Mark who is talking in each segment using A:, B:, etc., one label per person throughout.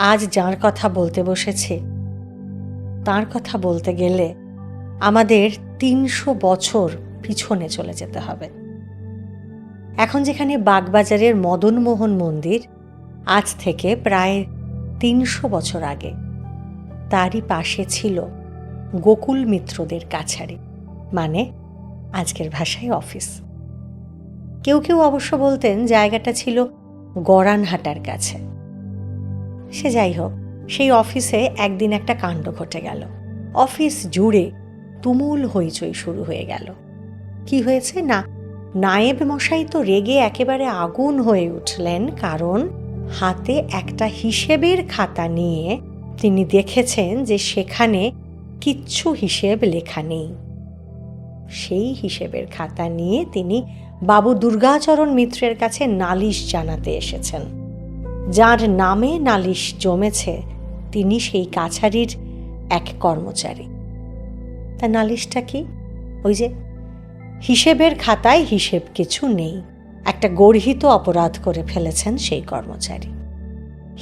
A: আজ যার কথা বলতে বসেছি তার কথা বলতে গেলে আমাদের ৩০০ বছর পিছনে চলে যেতে হবে। এখন যেখানে বাগবাজারের মদনমোহন মন্দির, আজ থেকে প্রায় ৩০০ বছর আগে তারই পাশে ছিল গোকুল মিত্রদের কাছারি, মানে আজকের ভাষায় অফিস। কেউ কেউ অবশ্য বলতেন জায়গাটা ছিল গড়ানহাটার কাছে। সে যাই হোক, সেই অফিসে একদিন একটা কাণ্ড ঘটে গেল। অফিস জুড়ে তুমুল হইচই শুরু হয়ে গেল। কি হয়েছে না, নায়েব মশাই তো রেগে একেবারে আগুন হয়ে উঠলেন, কারণ হাতে একটা হিসেবের খাতা নিয়ে তিনি দেখেছেন যে সেখানে কিচ্ছু হিসেব লেখা নেই। সেই হিসেবের খাতা নিয়ে তিনি বাবু দুর্গাচরণ মিত্রের কাছে নালিশ জানাতে এসেছেন। যার নামে নালিশ জমেছে তিনি সেই কাছারির এক কর্মচারী। তা নালিশটা কি? ওই যে হিসেবের খাতায় হিসেব কিছু নেই, একটা গর্হিত অপরাধ করে ফেলেছেন সেই কর্মচারী।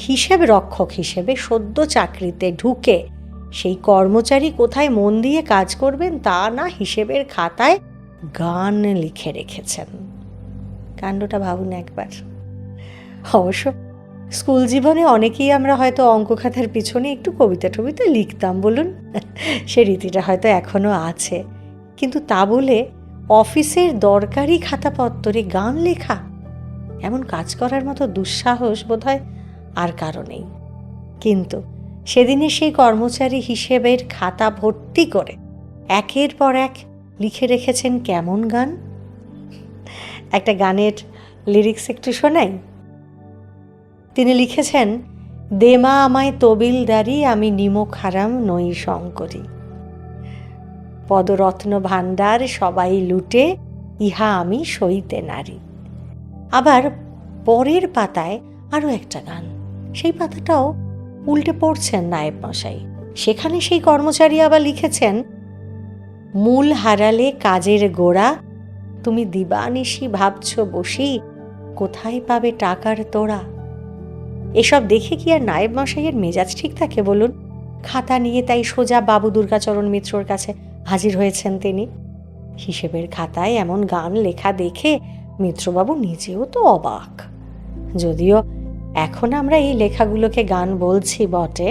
A: হিসেব রক্ষক হিসেবে সদ্য চাকরিতে ঢুকে সেই কর্মচারী কোথায় মন দিয়ে কাজ করবেন তা না, হিসেবের খাতায় গান লিখে রেখেছেন। কাণ্ডটা ভাবুন একবার। অবশ্য স্কুল জীবনে অনেকেই আমরা হয়তো অঙ্ক খাতার পিছনে একটু কবিতা টবিতা লিখতাম, বলুন, সে রীতিটা হয়তো এখনো আছে, কিন্তু তা বলে অফিসের দরকারি খাতাপত্তরে গান লেখা, এমন কাজ করার মতো দুঃসাহস বোধহয় আর কারো নেই। কিন্তু সেদিনে সেই কর্মচারী হিসেবের খাতা ভর্তি করে একের পর এক লিখে রেখেছেন কেমন গান। একটা গানের লিরিক্স একটু শোনাই। তিনি লিখেছেন, দেমা আমায় তবিলদারি, আমি নিমক হারাম নই শঙ্করী, পদরত্ন ভাণ্ডার সবাই লুটে, ইহা আমি সইতে নারী। আবার পরের পাতায় আরও একটা গান, সেই পাতাটাও উল্টে পড়ছেন নায়েব মশাই। সেখানে সেই কর্মচারী আবার লিখেছেন, মূল হারালে কাজের গোড়া, তুমি দিবানিশি ভাবছ বসি, কোথায় পাবে টাকার তোড়া। এসব দেখে কি আর নায়েব মশাইয়ের মেজাজ ঠিক থাকে বলুন? খাতা নিয়ে তাই সোজা বাবু দুর্গাচরণ মিত্রর কাছে হাজির হয়েছেন তিনি। হিসেবের খাতায় এমন গান লেখা দেখে মিত্রবাবু নিজেও তো অবাক। যদিও এখন আমরা এই লেখাগুলোকে গান বলছি বটে,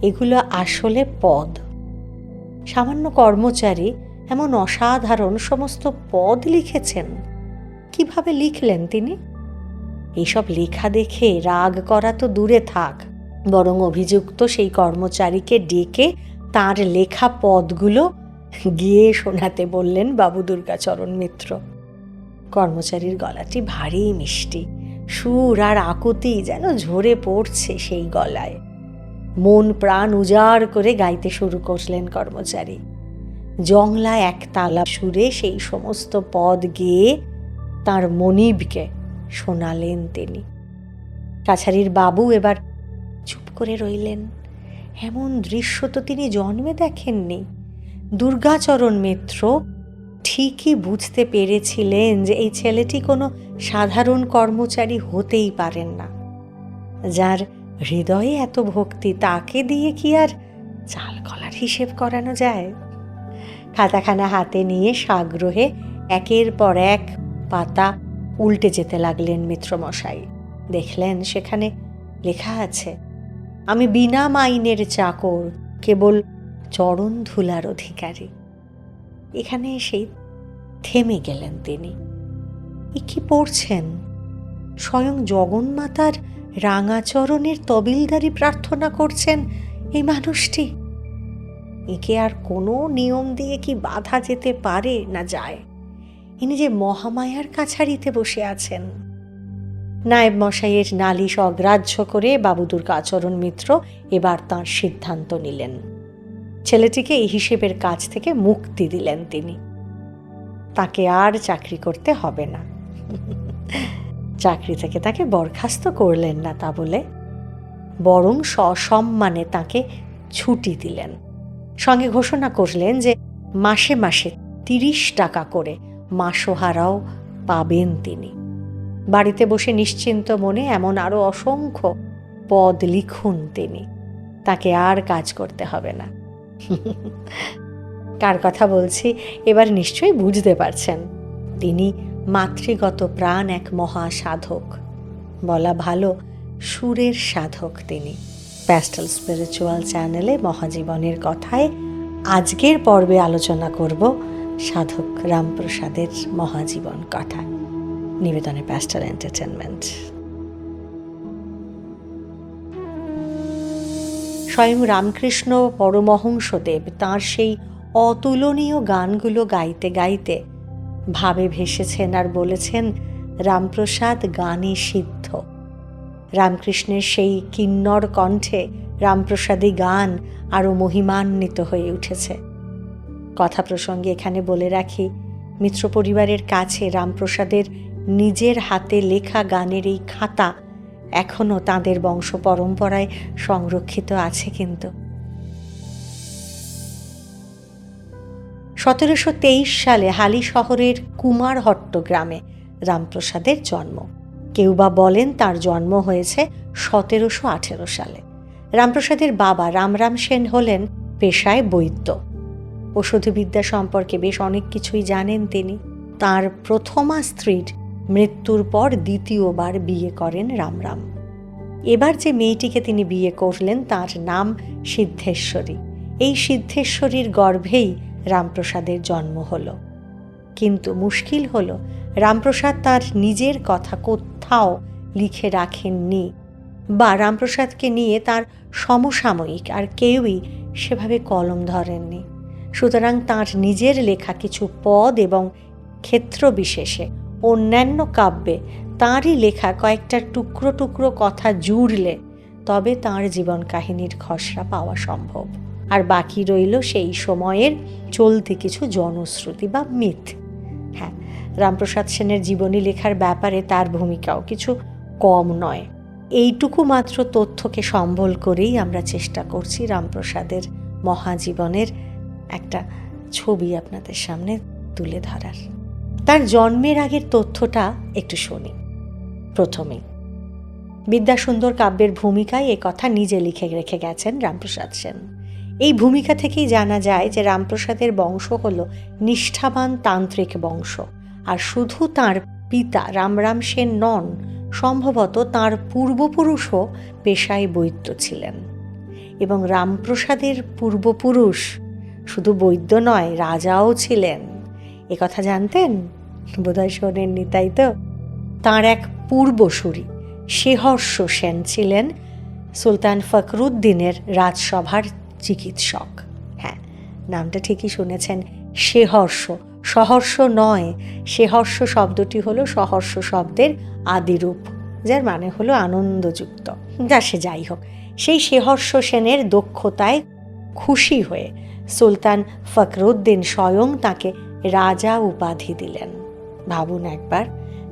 A: এগুলো আসলে পদ। সামান্য কর্মচারী এমন অসাধারণ সমস্ত পদ লিখেছেন। কিভাবে লিখলেন তিনি? এইসব লেখা দেখে রাগ করা তো দূরে থাক, বরং অভিযুক্ত সেই কর্মচারীকে ডেকে তার লেখা পদগুলো গিয়ে শোনাতে বললেন বাবু দুর্গাচরণ মিত্র। কর্মচারীর গলাটি ভারী মিষ্টি, সুর আর আকুতি যেন ঝরে পড়ছে সেই গলায়। মন প্রাণ উজাড় করে গাইতে শুরু করলেন কর্মচারী। জংলা একতালা সুরে সেই সমস্ত পদ গেয়ে তাঁর মনিবকে শোনালেন তিনি। কাছারির বাবু এবার চুপ করে রইলেন। এমন দৃশ্য তো তিনি জন্মে দেখেননি। দুর্গাচরণ মিত্র ঠিকই বুঝতে পেরেছিলেন যে এই ছেলেটি কোনো সাধারণ কর্মচারী হতেই পারেন না। যার হৃদয়ে এত ভক্তি, তাকে দিয়ে কি আর চাল কলার হিসেব করানো যায়? খাতাখানা হাতে নিয়ে সাগ্রহে একের পর এক পাতা উল্টে যেতে লাগলেন মিত্রমশাই। দেখলেন সেখানে লেখা আছে, আমি বিনা মাইনের চাকর, কেবল চরণ ধুলার অধিকারী। এখানে এসেই থেমে গেলেন তিনি। এ কি পড়ছেন? স্বয়ং জগন্মাতার রাঙাচরণের তবিলদারি প্রার্থনা করছেন এই মানুষটি। একে আর কোনো নিয়ম দিয়ে কি বাধা যেতে পারে না যায়? ইনি যে মহামায়ার কাছারিতে বসে আছেন। নায়েব মশাইয়ের নালিশ অগ্রাহ্য করে বাবু দুর্গাচরণ মিত্র এবার তাঁর সিদ্ধান্ত নিলেন। ছেলেটিকে এই হিসেবের কাজ থেকে মুক্তি দিলেন তিনি। তাকে আর চাকরি করতে হবে না। চাকরি থেকে তাকে বরখাস্ত করলেন না তা বলে, বরং সসম্মানে তাকে ছুটি দিলেন। সঙ্গে ঘোষণা করলেন যে মাসে মাসে 30 টাকা করে মাসোহারাও পাবেন তিনি। বাড়িতে বসে নিশ্চিন্ত মনে এমন আরও অসংখ্য পদ লিখুন তিনি, তাকে আর কাজ করতে হবে না। কার কথা বলছি এবার নিশ্চয়ই বুঝতে পারছেন। তিনি মাতৃগত প্রাণ এক মহা সাধক, বলা ভালো সুরের সাধক তিনি। প্যাস্টেল স্পিরিচুয়াল চ্যানেলে মহাজীবনের কথায় আজকের পর্বে আলোচনা করব সাধক রামপ্রসাদের মহাজীবন কথা। নিবেদনে প্যাস্টেল এন্টারটেনমেন্ট। স্বয়ং রামকৃষ্ণ পরমহংসদেব তাঁর সেই অতুলনীয় গানগুলো গাইতে গাইতে ভাবে ভেসেছেন আর বলেছেন, রামপ্রসাদ গানে সিদ্ধ। রামকৃষ্ণের সেই কিন্নর কণ্ঠে রামপ্রসাদী গান আরও মহিমান্বিত হয়ে উঠেছে। কথা প্রসঙ্গে এখানে বলে রাখি, মিত্র পরিবারের কাছে রামপ্রসাদের নিজের হাতে লেখা গানের এই খাতা এখনও তাঁদের বংশ পরম্পরায় সংরক্ষিত আছে। কিন্তু 1723 সালে হালি শহরের কুমারহট্ট গ্রামে রামপ্রসাদের জন্ম। কেউ বা বলেন তার জন্ম হয়েছে 1718 সালে। রামপ্রসাদের বাবা রামরাম সেন হলেন পেশায় বৈদ্য। ওষুধবিদ্যা সম্পর্কে বেশ অনেক কিছুই জানেন তিনি। তার প্রথমা স্ত্রীর মৃত্যুর পর দ্বিতীয়বার বিয়ে করেন রামরাম। এবার যে মেয়েটিকে তিনি বিয়ে করলেন তার নাম সিদ্ধেশ্বরী। এই সিদ্ধেশ্বরীর গর্ভেই রামপ্রসাদের জন্ম হল। কিন্তু মুশকিল হল, রামপ্রসাদ তার নিজের কথা কোথাও লিখে রাখেননি, বা রামপ্রসাদকে নিয়ে তার সমসাময়িক আর কেউই সেভাবে কলম ধরেননি। সুতরাং তাঁর নিজের লেখা কিছু পদ এবং ক্ষেত্র বিশেষে অন্যান্য কাব্যে তাঁরই লেখা কয়েকটা টুকরো টুকরো কথা জুড়লে তবে তাঁর জীবন কাহিনীর খসড়া পাওয়া সম্ভব। আর বাকি রইল সেই সময়ের চলতি কিছু জনশ্রুতি বা মিথ। হ্যাঁ, রামপ্রসাদ সেনের জীবনী লেখার ব্যাপারে তার ভূমিকাও কিছু কম নয়। এইটুকু মাত্র তথ্যকে সম্বল করেই আমরা চেষ্টা করছি রামপ্রসাদের মহাজীবনের একটা ছবি আপনাদের সামনে তুলে ধরার। তার জন্মের আগের তথ্যটা একটু শুনি। প্রথমেই বিদ্যাসুন্দর কাব্যের ভূমিকায় এ কথা নিজে লিখে রেখে গেছেন রামপ্রসাদ সেন। এই ভূমিকা থেকেই জানা যায় যে রামপ্রসাদের বংশ হল নিষ্ঠাবান তান্ত্রিক বংশ। আর শুধু তাঁর পিতা রামরাম সেন নন, সম্ভবত তাঁর পূর্বপুরুষও পেশায় বৈদ্য ছিলেন। এবং রামপ্রসাদের পূর্বপুরুষ শুধু বৈদ্য নয়, রাজাও ছিলেন। একথা জানতেন? বোধহয় শোনেননি, তাই তো? তাঁর এক পূর্বসূরি শেহর্ষ সেন ছিলেন সুলতান ফখরুদ্দিনের রাজসভার চিকিৎসক। হ্যাঁ, নামটা ঠিকই শুনেছেন, শেহর্ষ, সহর্ষ নয়। শেহর্ষ শব্দটি হলো সহর্ষ শব্দের আদিরূপ, যার মানে হলো আনন্দযুক্ত। যা সে যাই হোক, সেই শেহর্ষ সেনের দক্ষতায় খুশি হয়ে সুলতান ফখরুদ্দিন স্বয়ং তাকে রাজা উপাধি দিলেন। ভাবুন একবার,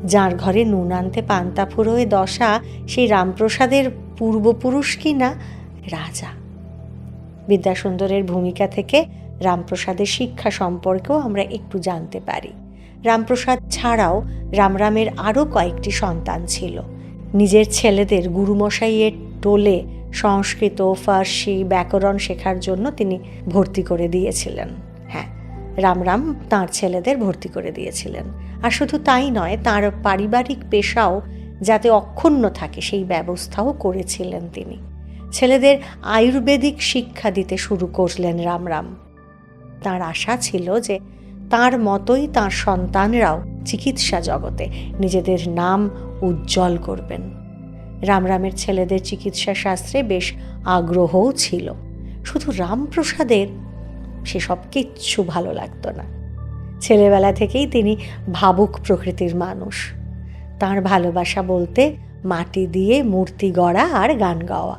A: যার ঘরে নুন আনতে পান্তা ফুরোয় দশা, সেই রামপ্রসাদের পূর্বপুরুষ কি না রাজা। বিদ্যাসুন্দরের ভূমিকা থেকে রামপ্রসাদের শিক্ষা সম্পর্কেও আমরা একটু জানতে পারি। রামপ্রসাদ ছাড়াও রামরামের আরও কয়েকটি সন্তান ছিল। নিজের ছেলেদের গুরুমশাইয়ের টোলে সংস্কৃত, ফার্সি, ব্যাকরণ শেখার জন্য তিনি ভর্তি করে দিয়েছিলেন। হ্যাঁ, রামরাম তাঁর ছেলেদের ভর্তি করে দিয়েছিলেন। আর শুধু তাই নয়, তাঁর পারিবারিক পেশাও যাতে অক্ষুণ্ণ থাকে সেই ব্যবস্থাও করেছিলেন তিনি। ছেলেদের আয়ুর্বেদিক শিক্ষা দিতে শুরু করলেন রামরাম। তাঁর আশা ছিল যে তাঁর মতোই তাঁর সন্তানরাও চিকিৎসা জগতে নিজেদের নাম উজ্জ্বল করবেন। রামরামের ছেলেদের চিকিৎসা শাস্ত্রে বেশ আগ্রহও ছিল। শুধু রামপ্রসাদের সেসব কিচ্ছু ভালো লাগতো না। ছেলেবেলা থেকেই তিনি ভাবুক প্রকৃতির মানুষ। তাঁর ভালোবাসা বলতে মাটি দিয়ে মূর্তি গড়া আর গান গাওয়া।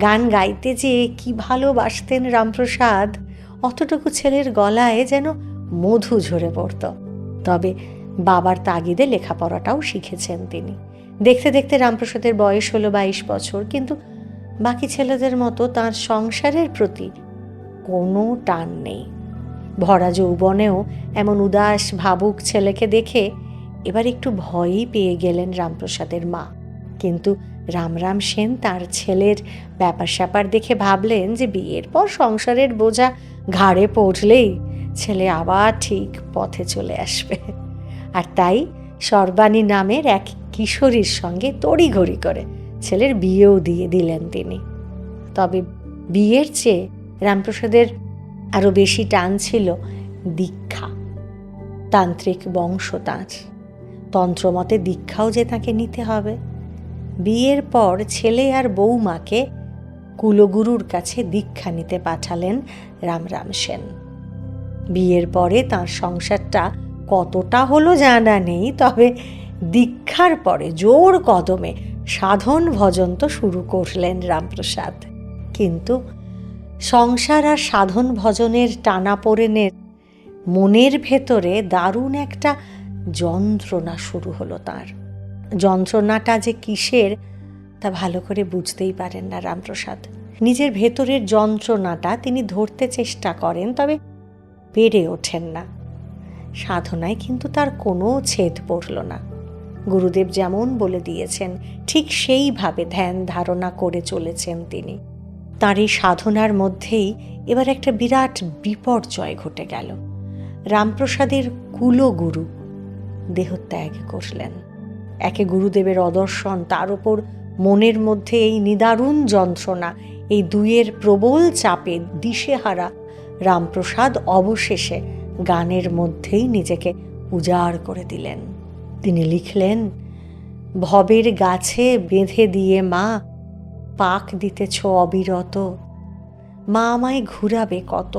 A: গান গাইতে যে কি ভালোবাসতেন রামপ্রসাদ, অতটুকু ছেলের গলায় যেন মধু ঝরে পড়ত। তবে বাবার তাগিদে লেখাপড়াটাও শিখেছেন তিনি। দেখতে দেখতে রামপ্রসাদের বয়স হলো 22 বছর, কিন্তু বাকি ছেলেদের মতো তাঁর সংসারের প্রতি কোনো টান নেই। ভরা যৌবনেও এমন উদাস ভাবুক ছেলেকে দেখে এবার একটু ভয়ই পেয়ে গেলেন রামপ্রসাদের মা। কিন্তু রামরাম সেন তার ছেলের ব্যাপার স্যাপার দেখে ভাবলেন যে বিয়ের পর সংসারের বোঝা ঘাড়ে পড়লেই ছেলে আবার ঠিক পথে চলে আসবে। আর তাই সর্বাণী নামের এক কিশোরীর সঙ্গে তড়িঘড়ি করে ছেলের বিয়েও দিয়ে দিলেন তিনি। তবে বিয়ের চেয়ে রামপ্রসাদের আরও বেশি টান ছিল দীক্ষা। তান্ত্রিক বংশ তাঁর, তন্ত্রমতে দীক্ষাও যে তাকে নিতে হবে। বিয়ের পর ছেলে আর বৌমাকে কুলগুরুর কাছে দীক্ষা নিতে পাঠালেন রামরাম সেন। বিয়ের পরে তাঁর সংসারটা কতটা হলো জানা নেই, তবে দীক্ষার পরে জোর কদমে সাধন ভজন তো শুরু করলেন রামপ্রসাদ। কিন্তু সংসার আর সাধন ভজনের টানাপোড়েনের মনের ভেতরে দারুণ একটা যন্ত্রণা শুরু হলো তার। যন্ত্রণাটা যে কিসের তা ভালো করে বুঝতেই পারেন না রামপ্রসাদ। নিজের ভেতরের যন্ত্রণাটা তিনি ধরতে চেষ্টা করেন, তবে পেরে ওঠেন না। সাধনায় কিন্তু তার কোনো ছেদ পড়ল না। গুরুদেব যেমন বলে দিয়েছেন ঠিক সেইভাবে ধ্যান ধারণা করে চলেছেন তিনি। তার এই সাধনার মধ্যেই এবার একটা বিরাট বিপর্যয় ঘটে গেল। রামপ্রসাদের কুলগুরু দেহত্যাগ করলেন। একে গুরুদেবের অদর্শন, তার ওপর মনের মধ্যে এই নিদারুণ যন্ত্রণা, এই দুইয়ের প্রবল চাপে দিশেহারা রামপ্রসাদ অবশেষে গানের মধ্যেই নিজেকে উজাড় করে দিলেন। তিনি লিখলেন, ভবের গাছে বেঁধে দিয়ে মা পাক দিতেছ অবিরত, মা আমায় ঘুরাবে কত,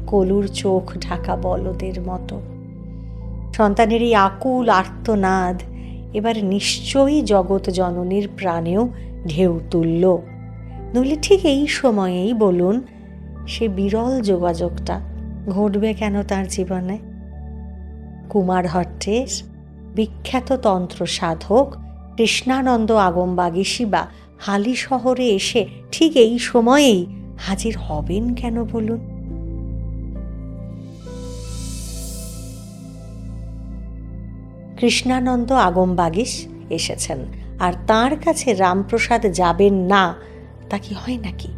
A: কলুর চোখ ঢাকা বলদের মতো। সন্তানের এই আকুল আর্তনাদ এবার নিশ্চয়ই জগৎ জননীর প্রাণেও ঢেউ তুলল। নইলে ঠিক এই সময়েই বলুন সে বিরল যোগাযোগটা ঘটবে কেন তার জীবনে। কুমারহট্টের বিখ্যাত তন্ত্র সাধক কৃষ্ণানন্দ আগমবাগীশী বা হালি শহরে এসে ঠিক এই সময়েই হাজির হবেন কেন বলুন। কৃষ্ণানন্দ আগমবাগীশ এসেছেন, আর তাঁর কাছে রামপ্রসাদ যাবেন না তা কি হয় নাকি?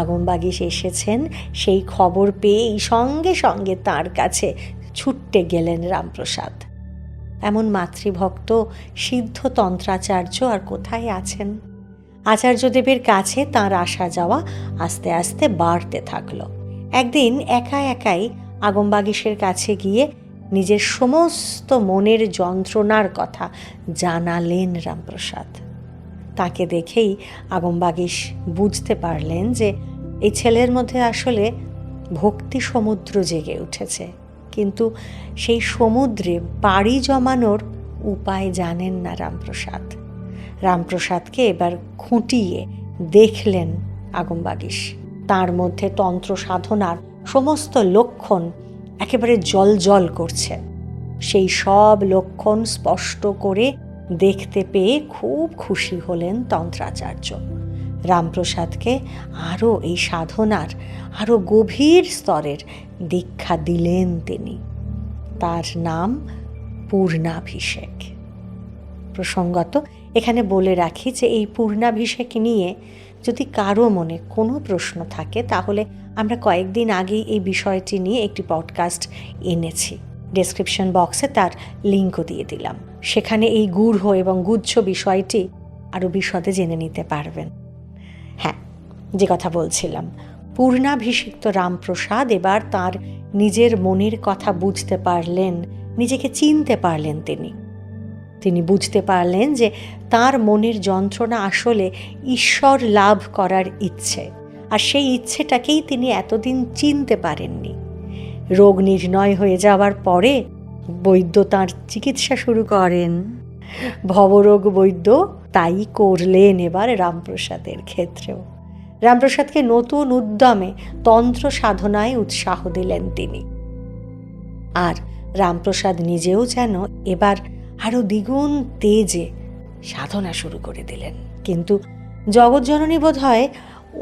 A: আগমবাগীশ এসেছেন সেই খবর পেয়েই সঙ্গে সঙ্গে তাঁর কাছে ছুটতে গেলেন রামপ্রসাদ। এমন মাতৃভক্ত সিদ্ধ তন্ত্রাচার্য আর কোথায় আছেন? আচার্যদেবের কাছে তাঁর আসা যাওয়া আস্তে আস্তে বাড়তে থাকলো। একদিন একা একাই আগমবাগীশের কাছে গিয়ে নিজের সমস্ত মনের যন্ত্রণার কথা জানালেন রামপ্রসাদ। তাকে দেখেই আগমবাগীশ বুঝতে পারলেন যে এই ছেলের মধ্যে আসলে ভক্তি সমুদ্র জেগে উঠেছে, কিন্তু সেই সমুদ্রে পাড়ি জমানোর উপায় জানেন না রামপ্রসাদ। রামপ্রসাদকে এবার খুঁটিয়ে দেখলেন আগমবাগীশ। তার মধ্যে তন্ত্র সাধনার সমস্ত লক্ষণ একেবারে জল করছে। সেই সব লক্ষণ স্পষ্ট করে দেখতে পেয়ে খুব খুশি হলেন তন্ত্রাচার্য। রামপ্রসাদকে আরও এই সাধনার আরও গভীর স্তরের দীক্ষা দিলেন তিনি। তার নাম পূর্ণাভিষেক। প্রসঙ্গত এখানে বলে রাখি যে এই পূর্ণাভিষেক নিয়ে যদি কারো মনে কোনো প্রশ্ন থাকে তাহলে আমরা কয়েকদিন আগেই এই বিষয়টি নিয়ে একটি পডকাস্ট এনেছি। ডেসক্রিপশন বক্সে তার লিঙ্কও দিয়ে দিলাম। সেখানে এই গূঢ় এবং গুচ্ছ বিষয়টি আরও বিশদে জেনে নিতে পারবেন। হ্যাঁ, যে কথা বলছিলাম, পূর্ণাভিষিক্ত রামপ্রসাদ এবার তার নিজের মনের কথা বুঝতে পারলেন, নিজেকে চিনতে পারলেন। তিনি বুঝতে পারলেন যে তার মনের যন্ত্রণা আসলে ঈশ্বর লাভ করার ইচ্ছে, আর সেই ইচ্ছেটাকেই তিনি এতদিন চিনতে পারেননি। রোগ নির্ণয় হয়ে যাওয়ার পরে বৈদ্য তাঁর চিকিৎসা শুরু করেন। ভবরোগ বৈদ্য তাই করলেন এবার রামপ্রসাদের ক্ষেত্রেও। রামপ্রসাদকে নতুন উদ্যমে তন্ত্র সাধনায় উৎসাহ দিলেন তিনি। আর রামপ্রসাদ নিজেও যেন এবার আরও দ্বিগুণ তেজে সাধনা শুরু করে দিলেন। কিন্তু জগৎজননী বোধ হয়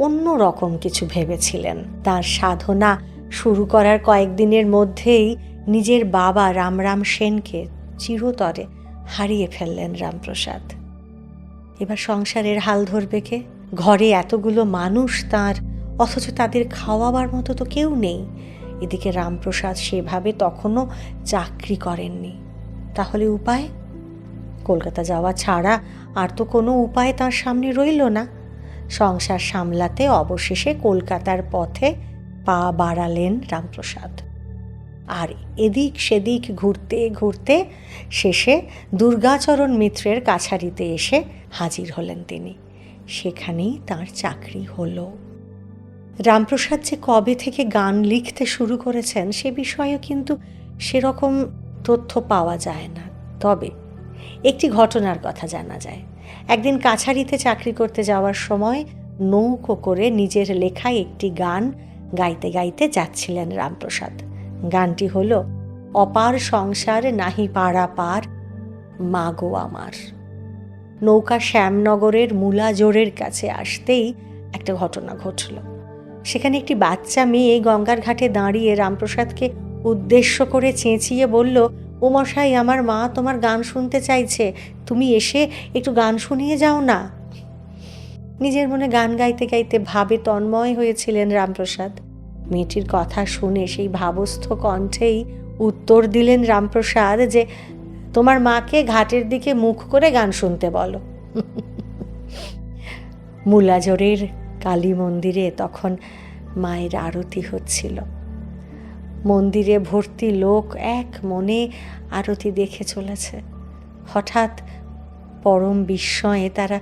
A: অন্য রকম কিছু ভেবেছিলেন। তার সাধনা শুরু করার কয়েকদিনের মধ্যেই নিজের বাবা রামরাম সেনকে চিরতরে হারিয়ে ফেললেন রামপ্রসাদ। এবার সংসারের হাল ধরবে কে? ঘরে এতগুলো মানুষ তার, অথচ তাদের খাওয়াবার মতো তো কেউ নেই। এদিকে রামপ্রসাদ সেভাবে তখনও চাকরি করেননি। তাহলে উপায়? কলকাতা যাওয়া ছাড়া আর তো কোনো উপায় তার সামনে রইল না। সংসার সামলাতে অবশেষে কলকাতার পথে পা বাড়ালেন রামপ্রসাদ। আর এদিক সেদিক ঘুরতে ঘুরতে শেষে দুর্গাচরণ মিত্রের কাছারিতে এসে হাজির হলেন তিনি। সেখানেই তার চাকরি হলো। রামপ্রসাদ যে কবে থেকে গান লিখতে শুরু করেছেন সে বিষয়েও কিন্তু সেরকম তথ্য পাওয়া যায় না। তবে একটি ঘটনার কথা জানা যায়। একদিন কাছারিতে চাকরি করতে যাওয়ার সময় নৌকো করে নিজের লেখা একটি গান গাইতে গাইতে যাচ্ছিলেন রামপ্রসাদ। গানটি হল অপার সংসার নাহি পাড়া পার মাগো আমার। নৌকা শ্যামনগরের মূলাজোরের কাছে আসতেই একটা ঘটনা ঘটল। সেখানে একটি বাচ্চা মেয়ে গঙ্গার ঘাটে দাঁড়িয়ে রামপ্রসাদকে উদ্দেশ্য করে চেঁচিয়ে বলল, ও মশাই, আমার মা তোমার গান শুনতে চাইছে, তুমি এসে একটু গান শুনিয়ে যাও না। নিজের মনে গান গাইতে গাইতে ভাবে তন্ময় হয়েছিলেন রামপ্রসাদ। মেয়েটির কথা শুনে সেই ভাবস্থ কণ্ঠেই উত্তর দিলেন রামপ্রসাদ যে, তোমার মাকে ঘাটের দিকে মুখ করে গান শুনতে বলো। মূলাজোরের কালী মন্দিরে তখন মায়ের আরতি হচ্ছিল। মন্দিরে ভর্তি লোক এক মনে আরতি দেখে চলেছে। হঠাৎ পরম বিস্ময়ে তারা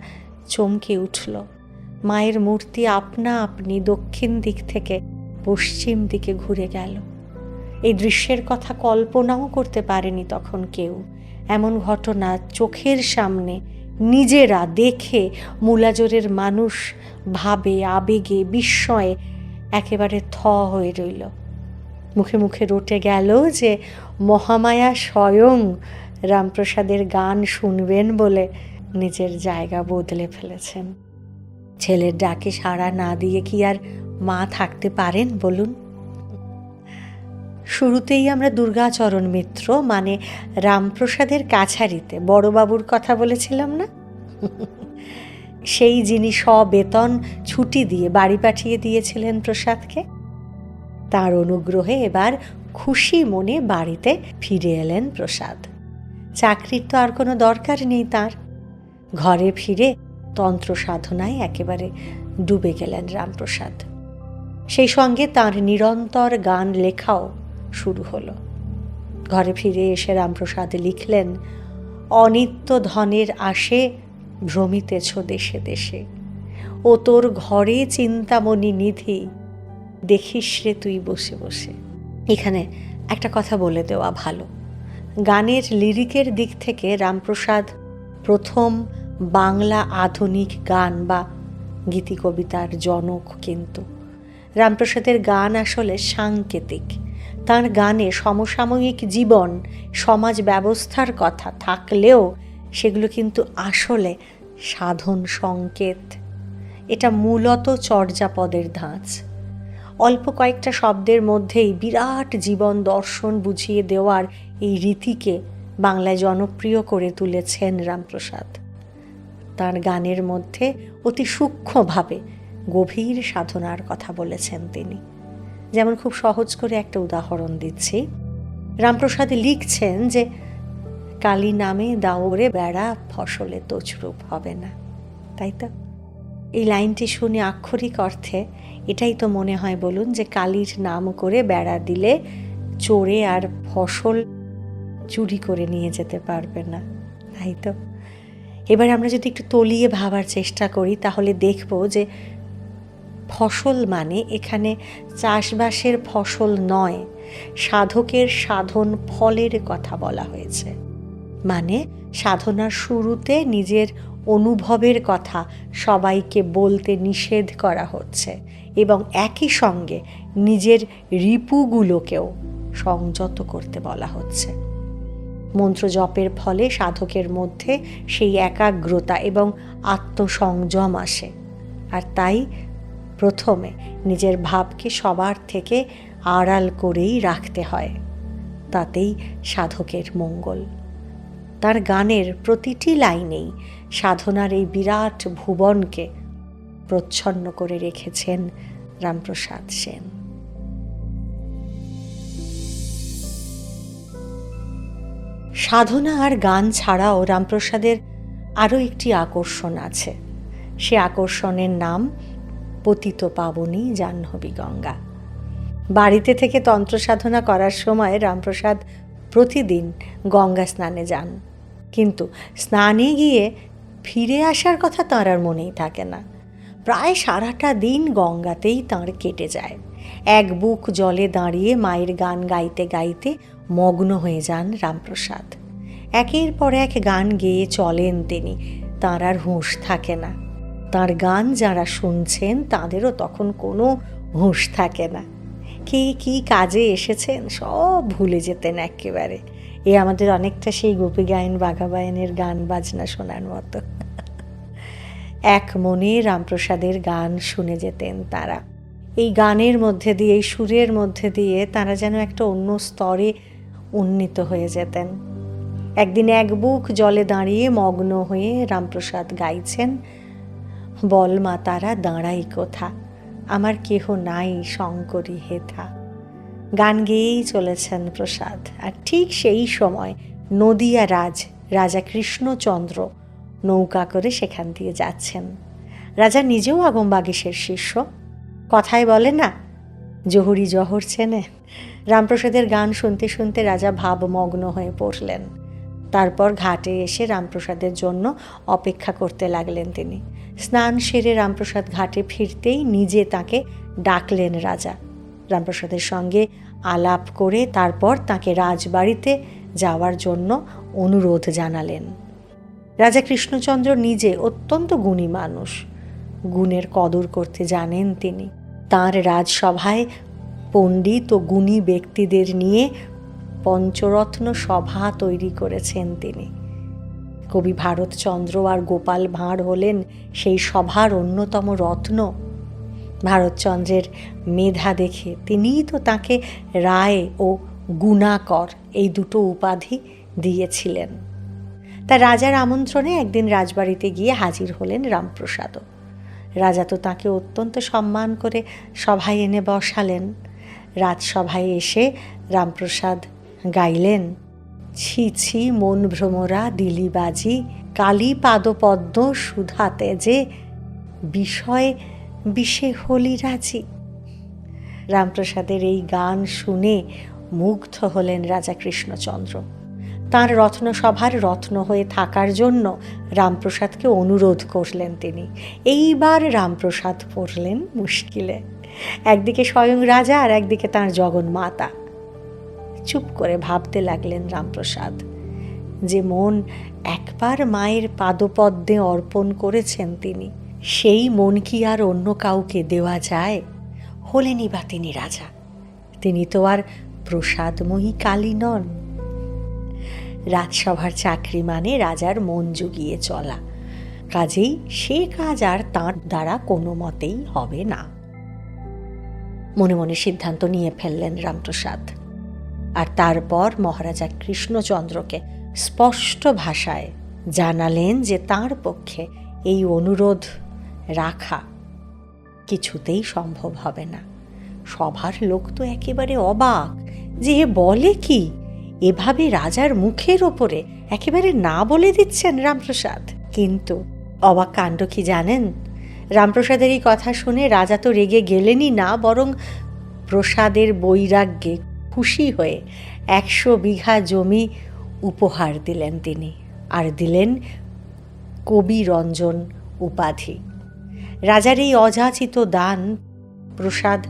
A: চমকে উঠল। মায়ের মূর্তি আপনা আপনি দক্ষিণ দিক থেকে পশ্চিম দিকে ঘুরে গেল। এই দৃশ্যের কথা কল্পনাও করতে পারেনি তখন কেউ। এমন ঘটনা চোখের সামনে নিজেরা দেখে মূলাজোরের মানুষ ভাবে, আবেগে, বিস্ময়ে একেবারে থ হয়ে রইল। মুখে মুখে রটে গেল যে মহামায়া স্বয়ং রামপ্রসাদের গান শুনবেন বলে নিজের জায়গা বদলে ফেলেছেন। ছেলের ডাকে সাড়া না দিয়ে কি আর মা থাকতে পারেন বলুন? শুরুতেই আমরা দুর্গাচরণ মিত্র মানে রামপ্রসাদের কাছারিতে বড়বাবুর কথা বলেছিলাম না? সেই যিনি সবেতন ছুটি দিয়ে বাড়ি পাঠিয়ে দিয়েছিলেন প্রসাদকে, তার অনুগ্রহে এবার খুশি মনে বাড়িতে ফিরে এলেন প্রসাদ। চাকরির তো আর কোনো দরকার নেই তার। ঘরে ফিরে তন্ত্র সাধনায় একেবারে ডুবে গেলেন রামপ্রসাদ। সেই সঙ্গে তার নিরন্তর গান লেখাও শুরু হলো। ঘরে ফিরে এসে রামপ্রসাদ লিখলেন, অনিত্য ধনের আশে ভ্রমিতেছ দেশে দেশে, ও তোর ঘরে চিন্তামণি নিধি দেখিস রে তুই বসে বসে। এখানে একটা কথা বলে দেওয়া ভালো, গানের লিরিকের দিক থেকে রামপ্রসাদ প্রথম বাংলা আধুনিক গান বা গীতি কবিতার জনক। কিন্তু রামপ্রসাদের গান আসলে সাংকেতিক। তাঁর গানে সমসাময়িক জীবন, সমাজ ব্যবস্থার কথা থাকলেও সেগুলো কিন্তু আসলে সাধন সংকেত। এটা মূলত চর্যাপদের ধাঁচ। অল্প কয়েকটা শব্দের মধ্যেই বিরাট জীবন দর্শন বুঝিয়ে দেওয়ার এই রীতিকে বাংলায় জনপ্রিয় করে তুলেছেন রামপ্রসাদ। তাঁর গানের মধ্যে অতি সূক্ষ্মভাবে গভীর সাধনার কথা বলেছেন তিনি। যেমন খুব সহজ করে একটা উদাহরণ দিচ্ছি। রামপ্রসাদ লিখছেন যে, কালী নামে দাওরে বেড়া ফসলে তছরূপ হবে না। তাই তো? এই লাইনটি শুনে আক্ষরিক অর্থে এটাই তো মনে হয় বলুন, যে কালীর নাম করে বেড়া দিলে চোরে আর ফসল চুরি করে নিয়ে যেতে পারবে না। তাই তো? এবার আমরা যদি একটু তলিয়ে ভাবার চেষ্টা করি তাহলে দেখব যে ফসল মানে এখানে চাষবাসের ফসল নয়, সাধকের সাধন ফলের কথা বলা হয়েছে। মানে সাধনার শুরুতে নিজের অনুভবের কথা সবাইকে বলতে নিষেধ করা হচ্ছে এবং একই সঙ্গে নিজের রিপুগুলোকেও সংযত করতে বলা হচ্ছে। মন্ত্র জপের ফলে সাধকের মধ্যে সেই একাগ্রতা এবং আত্মসংযম আসে। আর তাই প্রথমে নিজের ভাবকে সবার থেকে আড়াল করেই রাখতে হয়, তাতেই সাধকের মঙ্গল। তার গানের প্রতিটি লাইনেই সাধনার এই বিরাট ভুবনকে প্রচ্ছন্ন করে রেখেছেন রামপ্রসাদ সেন। সাধনা আর গান ছাড়াও রামপ্রসাদের আরও একটি আকর্ষণ আছে। সে আকর্ষণের নাম পতিত পাবনী জাহ্নবী গঙ্গা। বাড়িতে থেকে তন্ত্র সাধনা করার সময় রামপ্রসাদ প্রতিদিন গঙ্গা স্নানে যান, কিন্তু স্নানে গিয়ে ফিরে আসার কথা তাঁর আর মনেই থাকে না। প্রায় সারাটা দিন গঙ্গাতেই তাঁর কেটে যায়। এক বুক জলে দাঁড়িয়ে মায়ের গান গাইতে গাইতে মগ্ন হয়ে যান রামপ্রসাদ। একের পর এক গান গেয়ে চলেন তিনি, তাঁর আর হুঁশ থাকে না। তাঁর গান যারা শুনছেন তাঁদেরও তখন কোনো হুঁশ থাকে না। কে কী কাজে এসেছেন সব ভুলে যেতেন একেবারে। এ আমাদের অনেকটা সেই গোপী গায়েন বাঘা বায়েনের গান বাজনা শোনার মতো। এক মনে রামপ্রসাদের গান শুনে যেতেন তারা। এই গানের মধ্যে দিয়ে, এই সুরের মধ্যে দিয়ে তারা যেন একটা অন্য স্তরে উন্নীত হয়ে যেতেন। একদিন এক বুক জলে দাঁড়িয়ে মগ্ন হয়ে রামপ্রসাদ গাইছেন, বল মা তারা দাঁড়াই কোথা, আমার কেহ নাই শঙ্করী হেথা। গান গেয়েই চলেছেন প্রসাদ। আর ঠিক সেই সময় নদিয়া রাজা কৃষ্ণচন্দ্র নৌকা করে সেখান দিয়ে যাচ্ছেন। রাজা নিজেও আগমবাগীশের শিষ্য। কথায় বলে না, জহুরি জহর চেনে। রামপ্রসাদের গান শুনতে শুনতে রাজা ভাবমগ্ন হয়ে পড়লেন। তারপর ঘাটে এসে রামপ্রসাদের জন্য অপেক্ষা করতে লাগলেন তিনি। স্নান সেরে রামপ্রসাদ ঘাটে ফিরতেই নিজে তাকে ডাকলেন রাজা। রামপ্রসাদের সঙ্গে আলাপ করে তারপর তাকে রাজবাড়িতে যাওয়ার জন্য অনুরোধ জানালেন। রাজা কৃষ্ণচন্দ্র নিজে অত্যন্ত গুণী মানুষ, গুণের কদর করতে জানেন তিনি। তাঁর রাজসভায় পণ্ডিত ও গুণী ব্যক্তিদের নিয়ে পঞ্চরত্ন সভা তৈরি করেছেন তিনি। কবি ভারতচন্দ্র আর গোপাল ভাঁড় হলেন সেই সভার অন্যতম রত্ন। ভারতচন্দ্রের মেধা দেখে তিনিই তো তাকে রায় ও গুণাকর এই দুটো উপাধি দিয়েছিলেন। তা রাজার আমন্ত্রণে একদিন রাজবাড়িতে গিয়ে হাজির হলেন রামপ্রসাদও। রাজা তো তাকে অত্যন্ত সম্মান করে সভায় এনে বসালেন। রাজসভায় এসে রামপ্রসাদ গাইলেন, ছি ছি মন ভ্রমরা দিলিবাজি, কালী পাদপদ্ম সুধাতে যে, বিষয় বিষে হলি রাজি। রামপ্রসাদের এই গান শুনে মুগ্ধ হলেন রাজা কৃষ্ণচন্দ্র। তাঁর রত্নসভার রত্ন হয়ে থাকার জন্য রামপ্রসাদকে অনুরোধ করলেন তিনি। এইবার রামপ্রসাদ পড়লেন মুশকিলে। একদিকে স্বয়ং রাজা আর একদিকে তাঁর জগন্মাতা। চুপ করে ভাবতে লাগলেন রামপ্রসাদ, যে মন একবার মায়ের পাদপদ্মে অর্পণ করেছেন তিনি, সেই মন কি আর অন্য কাউকে দেওয়া যায়? হলেনই বা তিনি রাজা, তিনি তো আর প্রসাদময়ী কালী নন। রাজসভার চাকরি মানে রাজার মন জুগিয়ে চলা, কাজেই সে কাজ আর তাঁর দ্বারা কোনো মতেই হবে না। মনে মনে সিদ্ধান্ত নিয়ে ফেললেন রামপ্রসাদ। আর তারপর মহারাজা কৃষ্ণচন্দ্রকে স্পষ্ট ভাষায় জানালেন যে তাঁর পক্ষে এই অনুরোধ রাখা কিছুতেই সম্ভব হবে না। সভার লোক তো একেবারে অবাক, যে এ বলে কি, এভাবে রাজার মুখের ওপরে একেবারে না বলে দিচ্ছেন রামপ্রসাদ। কিন্তু অবাক কাণ্ড কি জানেন? রামপ্রসাদের এই কথা শুনে রাজা তো রেগে গেলেনই না, বরং প্রসাদের বৈরাগ্যে খুশি হয়ে 100 বিঘা জমি উপহার দিলেন তিনি, আর দিলেন কবি রঞ্জন উপাধি। রাজার এই অযাচিত দান প্রসাদ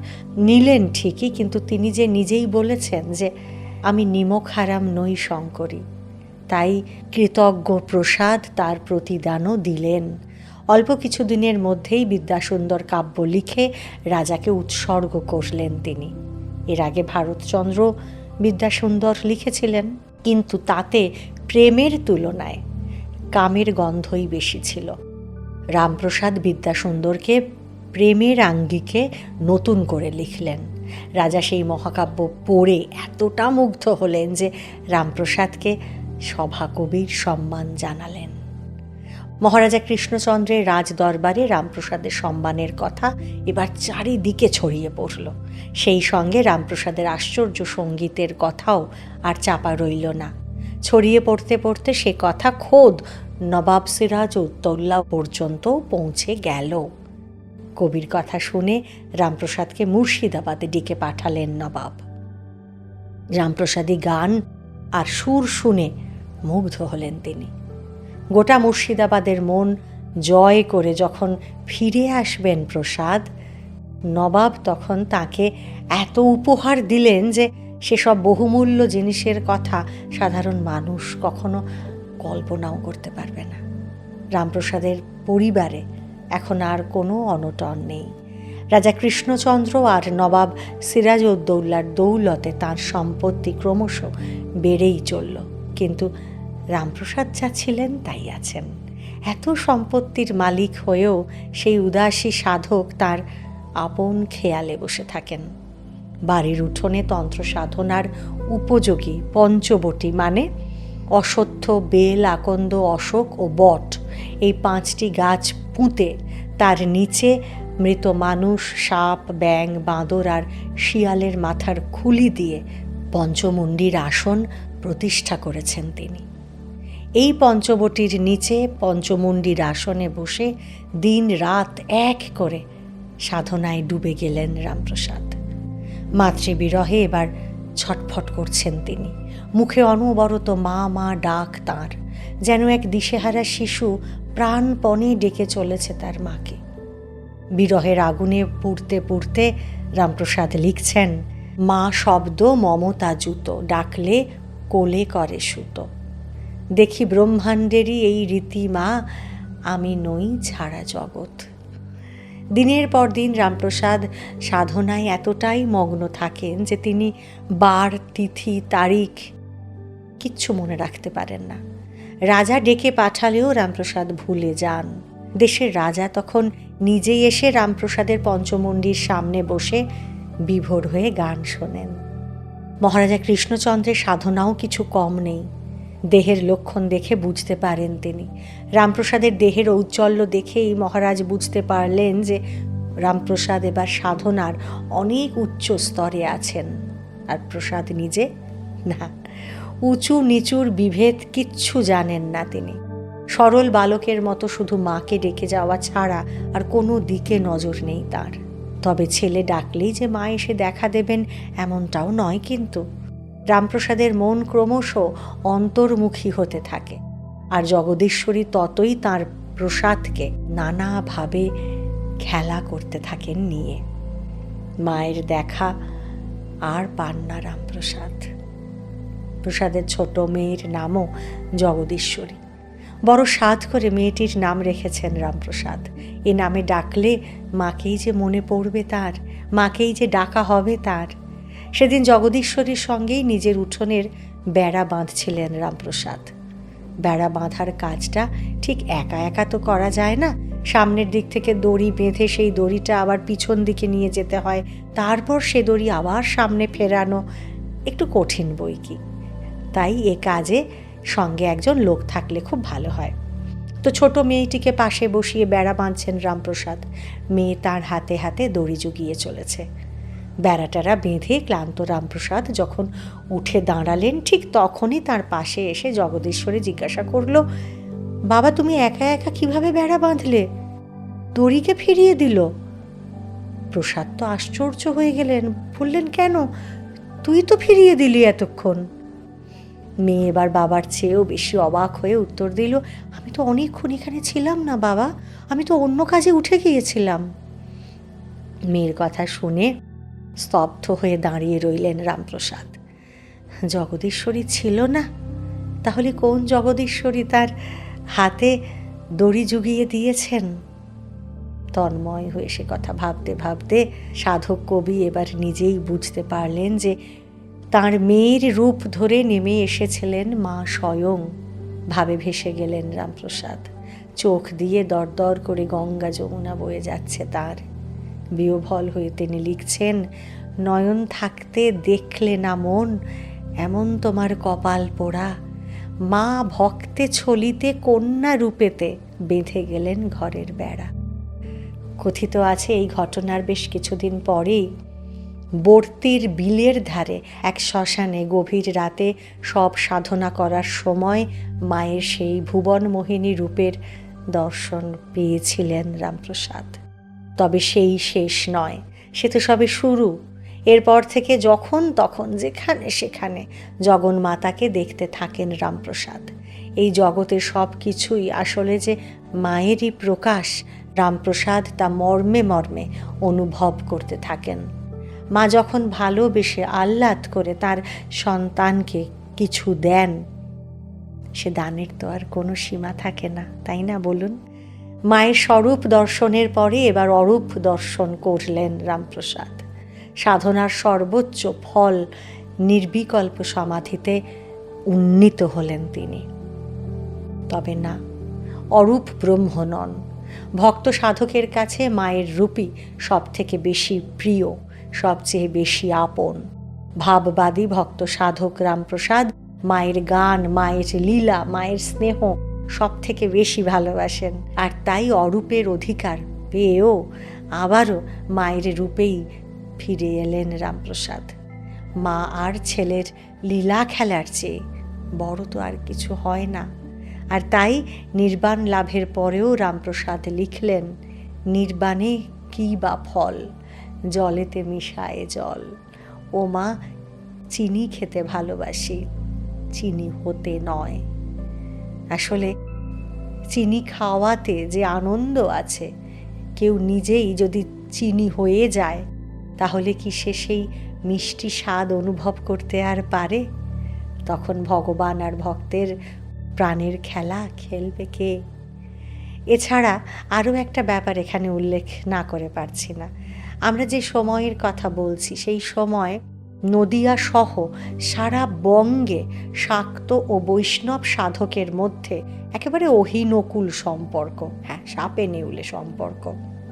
A: নিলেন ঠিকই, কিন্তু তিনি যে নিজেই বলেছেন যে আমি নিমক হারাম নই শঙ্করী, তাই কৃতজ্ঞ প্রসাদ তার প্রতিদানও দিলেন। অল্প কিছু দিনের মধ্যেই বিদ্যাসুন্দর কাব্য লিখে রাজাকে উৎসর্গ করলেন তিনি। এর আগে ভারতচন্দ্র বিদ্যাসুন্দর লিখেছিলেন, কিন্তু তাতে প্রেমের তুলনায় কামের গন্ধই বেশি ছিল। রামপ্রসাদ বিদ্যাসুন্দরকে প্রেমের আঙ্গিকে নতুন করে লিখলেন। রাজা সেই মহাকাব্য পড়ে এতটা মুগ্ধ হলেন যে রামপ্রসাদকে সভাকবির সম্মান জানালেন। মহারাজা কৃষ্ণচন্দ্রের রাজদরবারে রামপ্রসাদের সম্মানের কথা এবার চারিদিকে ছড়িয়ে পড়ল। সেই সঙ্গে রামপ্রসাদের আশ্চর্য সঙ্গীতের কথাও আর চাপা রইল না। ছড়িয়ে পড়তে পড়তে সে কথা খোদ নবাব সিরাজউদ্দৌলা পর্যন্ত পৌঁছে গেল। কবির কথা শুনে রামপ্রসাদকে মুর্শিদাবাদে ডেকে পাঠালেন নবাব। রামপ্রসাদী গান আর সুর শুনে মুগ্ধ হলেন তিনি। গোটা মুর্শিদাবাদের মন জয় করে যখন ফিরে আসবেন প্রসাদ, নবাব তখন তাকে এত উপহার দিলেন যে সেসব বহুমূল্য জিনিসের কথা সাধারণ মানুষ কখনো কল্পনাও করতে পারবে না। রামপ্রসাদের পরিবারে এখন আর কোনো অনটন নেই। রাজা কৃষ্ণচন্দ্র আর নবাব সিরাজউদ্দৌলার দৌলতে তাঁর সম্পত্তি ক্রমশ বেড়েই চলল, কিন্তু রামপ্রসাদ যা ছিলেন তাই আছেন। এত সম্পত্তির মালিক হয়েও সেই উদাসী সাধক তার আপন খেয়ালে বসে থাকেন। বাড়ির উঠোনে তন্ত্র সাধনার উপযোগী পঞ্চবটি মানে অশ্বত্থ, বেল, আকন্দ, অশোক ও বট এই 5টি গাছ পুঁতে তার নিচে মৃত মানুষ, সাপ, ব্যাঙ, বাঁদর আর শিয়ালের মাথার খুলি দিয়ে পঞ্চমুণ্ডির আসন প্রতিষ্ঠা করেছেন তিনি। এই পঞ্চবটির নিচে পঞ্চমুণ্ডির আসনে বসে দিন রাত এক করে সাধনায় ডুবে গেলেন রামপ্রসাদ। মাতৃবিরহে এবার ছটফট করছেন তিনি। মুখে অনবরত মা মা ডাক তাঁর, যেন এক দিশেহারা শিশু প্রাণপণে ডেকে চলেছে তার মাকে। বিরহের আগুনে পুড়তে পুড়তে রামপ্রসাদ লিখছেন, মা শব্দ মমতা জুতো, ডাকলে কোলে করে সুতো। দেখি ব্রহ্মাণ্ডেরই এই রীতি মা, আমি নই ছাড়া জগৎ। দিনের পর দিন রামপ্রসাদ সাধনায় এতটাই মগ্ন থাকেন যে তিনি বার, তিথি, তারিখ কিচ্ছু মনে রাখতে পারেন না। রাজা ডেকে পাঠালেও রামপ্রসাদ ভুলে যান। দেশের রাজা তখন নিজেই এসে রামপ্রসাদের পঞ্চমুণ্ডির সামনে বসে বিভোর হয়ে গান শোনেন। মহারাজা কৃষ্ণচন্দ্রের সাধনাও কিছু কম নেই। দেহের লক্ষণ দেখে বুঝতে পারেন তিনি। রামপ্রসাদের দেহের ঔজ্জ্বল্য দেখেই মহারাজ বুঝতে পারলেন যে রামপ্রসাদ এবার সাধনার অনেক উচ্চ স্তরে আছেন। আর প্রসাদ নিজে না, উঁচু নিচুর বিভেদ কিচ্ছু জানেন না তিনি। সরল বালকের মতো শুধু মাকে ডেকে যাওয়া ছাড়া আর কোনো দিকে নজর নেই তার। তবে ছেলে ডাকলেই যে মা এসে দেখা দেবেন এমনটাও নয়। কিন্তু রামপ্রসাদের মন ক্রমশ অন্তর্মুখী হতে থাকে, আর জগদীশ্বরী ততই তাঁর প্রসাদকে নানাভাবে খেলা করতে থাকেন নিয়ে। মায়ের দেখা আর পান না রামপ্রসাদ। প্রসাদের ছোট মেয়ের নামও জগদীশ্বরী। বড় সাধ করে মেয়েটির নাম রেখেছেন রামপ্রসাদ। এ নামে ডাকলে মাকেই যে মনে পড়বে তার, মাকেই যে ডাকা হবে তার। সেদিন জগদীশ্বরীর সঙ্গেই নিজের উঠোনের বেড়া বাঁধছিলেন রামপ্রসাদ। বেড়া বাঁধার কাজটা ঠিক একা একা তো করা যায় না। সামনের দিক থেকে দড়ি বেঁধে সেই দড়িটা আবার পিছন দিকে নিয়ে যেতে হয়, তারপর সে দড়ি আবার সামনে ফেরানো একটু কঠিন বই কি। তাই এ কাজে সঙ্গে একজন লোক থাকলে খুব ভালো হয়। তো ছোট মেয়েটিকে পাশে বসিয়ে বেড়া বাঁধছেন রামপ্রসাদ। মেয়ে তার হাতে হাতে দড়ি জুগিয়ে চলেছে। বেড়াটারা বেঁধে ক্লান্ত রামপ্রসাদ যখন উঠে দাঁড়ালেন, ঠিক তখনই তার পাশে এসে জগদীশ্বরী জিজ্ঞাসা করলো, বাবা তুমি একা একা কিভাবে বেড়া বাঁধলে? দড়িকে ফিরিয়ে দিল। প্রসাদ তো আশ্চর্য হয়ে গেলেন, বললেন, কেন? তুই তো ফিরিয়ে দিলি এতক্ষণ। মেয়ে এবার বাবার চেয়েও বেশি অবাক হয়ে উত্তর দিল, আমি তো অনেকক্ষণ এখানে ছিলাম না বাবা, আমি তো অন্য কাজে উঠে গিয়েছিলাম। মেয়ের কথা শুনে স্তব্ধ হয়ে দাঁড়িয়ে রইলেন রামপ্রসাদ। জগদীশ্বরী ছিল না? তাহলে কোন জগদীশ্বরী তার হাতে দড়ি জুগিয়ে দিয়েছেন? তন্ময় হয়ে সে কথা ভাবতে ভাবতে সাধক কবি এবার নিজেই বুঝতে পারলেন যে তাঁর মেয়ের রূপ ধরে নেমে এসেছিলেন মা স্বয়ং। ভাবে ভেসে গেলেন রামপ্রসাদ। চোখ দিয়ে দরদর করে গঙ্গা যমুনা বয়ে যাচ্ছে তার। বিহ্বল হয়ে তিনি লিখছেন, নয়ন থাকতে দেখলে না মন, এমন তোমার কপাল পোড়া, মা ভক্তে ছলিতে কন্যা রূপেতে বেঁধে গেলেন ঘরের বেড়া। কথিত আছে এই ঘটনার বেশ কিছুদিন পরেই বর্তির বিলের ধারে এক শ্মশানে গভীর রাতে সব সাধনা করার সময় মায়ের সেই ভুবনমোহিনী রূপের দর্শন পেয়েছিলেন রামপ্রসাদ। তবে সেই শেষ নয়, সে তো সবে শুরু। এরপর থেকে যখন তখন যেখানে সেখানে জগন্মাতাকে দেখতে থাকেন রামপ্রসাদ। এই জগতের সব কিছুই আসলে যে মায়েরই প্রকাশ, রামপ্রসাদ তা মর্মে মর্মে অনুভব করতে থাকেন। মা যখন ভালোবেসে আহ্লাদ করে তার সন্তানকে কিছু দেন, সে দানের তো আর কোনো সীমা থাকে না, তাই না বলুন? মায়ের স্বরূপ দর্শনের পরে এবার অরূপ দর্শন করলেন রামপ্রসাদ। সাধনার সর্বোচ্চ ফল নির্বিকল্প সমাধিতে উন্নীত হলেন তিনি। তবে না, অরূপ ব্রহ্ম নন। ভক্ত সাধকের কাছে মায়ের রূপই সব থেকে বেশি প্রিয়, সবচেয়ে বেশি আপন। ভাববাদী ভক্ত সাধক রামপ্রসাদ মায়ের গান, মায়ের লীলা, মায়ের স্নেহ সব থেকে বেশি ভালোবাসেন। আর তাই অরূপের অধিকার পেয়েও আবারও মায়ের রূপেই ফিরে এলেন রামপ্রসাদ। মা আর ছেলের লীলা খেলার চেয়ে বড় তো আর কিছু হয় না। আর তাই নির্বাণ লাভের পরেও রামপ্রসাদ লিখলেন, নির্বাণে কী বা ফল, জলেতে মিশায় জল। ও মা, চিনি খেতে ভালোবাসি, চিনি হতে নয়। আসলে চিনি খাওয়াতে যে আনন্দ আছে, কেউ নিজেই যদি চিনি হয়ে যায় তাহলে কি সে সেই মিষ্টি স্বাদ অনুভব করতে আর পারে? তখন ভগবান আর ভক্তের প্রাণের খেলা খেলবে কে? এছাড়া আরও একটা ব্যাপার এখানে উল্লেখ না করে পারছি না। আমরা যে সময়ের কথা বলছি, সেই সময় নদিয়া সহ সারা বঙ্গে শাক্ত ও বৈষ্ণব সাধকের মধ্যে একেবারে অহিনকুল সম্পর্ক, হ্যাঁ, সাপে নেউলে সম্পর্ক।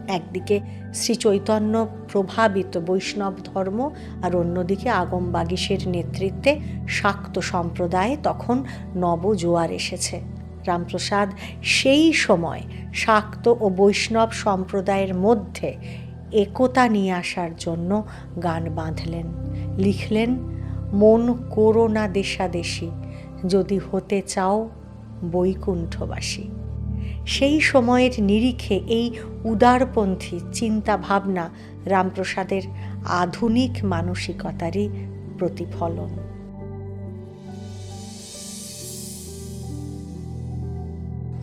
A: একদিকে শ্রী চৈতন্য প্রভাবিত বৈষ্ণব ধর্ম, আর অন্যদিকে আগম বাগীশের নেতৃত্বে শাক্ত সম্প্রদায়ে তখন নবজোয়ার এসেছে। রামপ্রসাদ সেই সময় শাক্ত ও বৈষ্ণব সম্প্রদায়ের মধ্যে একতা নিয়ে আসার জন্য গান বাঁধলেন, লিখলেন, মন করো না দেশাদেশী, যদি হতে চাও বৈকুণ্ঠবাসী। সেই সময়ের নিরিখে এই উদারপন্থী চিন্তা ভাবনা রামপ্রসাদের আধুনিক মানসিকতারই প্রতিফলন।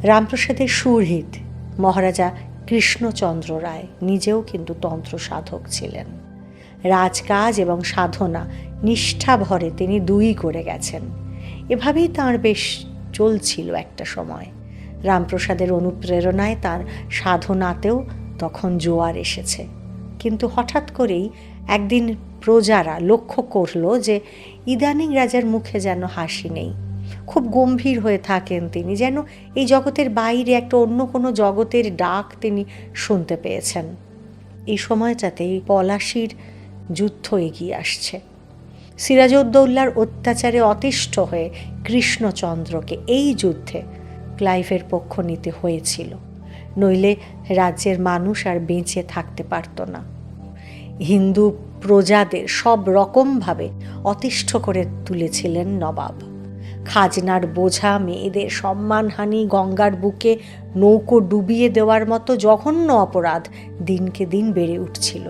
A: রামপ্রসাদের সুহৃদ মহারাজা কৃষ্ণচন্দ্র রায় নিজেও কিন্তু তন্ত্র সাধক ছিলেন। রাজকাজ এবং সাধনা নিষ্ঠাভরে তিনি দুই করে গেছেন। এভাবেই তাঁর বেশ চলছিল একটা সময়। রামপ্রসাদের অনুপ্রেরণায় তার সাধনাতেও তখন জোয়ার এসেছে। কিন্তু হঠাৎ করেই একদিন প্রজারা লক্ষ্য করল যে ইদানিং রাজার মুখে যেন হাসি নেই। খুব গম্ভীর হয়ে থাকেন তিনি, যেন এই জগতের বাইরে একটা অন্য কোনো জগতের ডাক তিনি শুনতে পেয়েছেন। এই সময়টাতেই পলাশীর যুদ্ধ এগিয়ে আসছে। সিরাজউদ্দৌলার অত্যাচারে অতিষ্ঠ হয়ে কৃষ্ণচন্দ্রকে এই যুদ্ধে ক্লাইভের পক্ষ নিতে হয়েছিল, নইলে রাজ্যের মানুষ আর বেঁচে থাকতে পারত না। হিন্দু প্রজাদের সব রকমভাবে অতিষ্ঠ করে তুলেছিলেন নবাব। খাজনার বোঝা, মেয়েদের সম্মানহানি, গঙ্গার বুকে নৌকো ডুবিয়ে দেওয়ার মতো জঘন্য অপরাধ দিনকে দিন বেড়ে উঠছিল।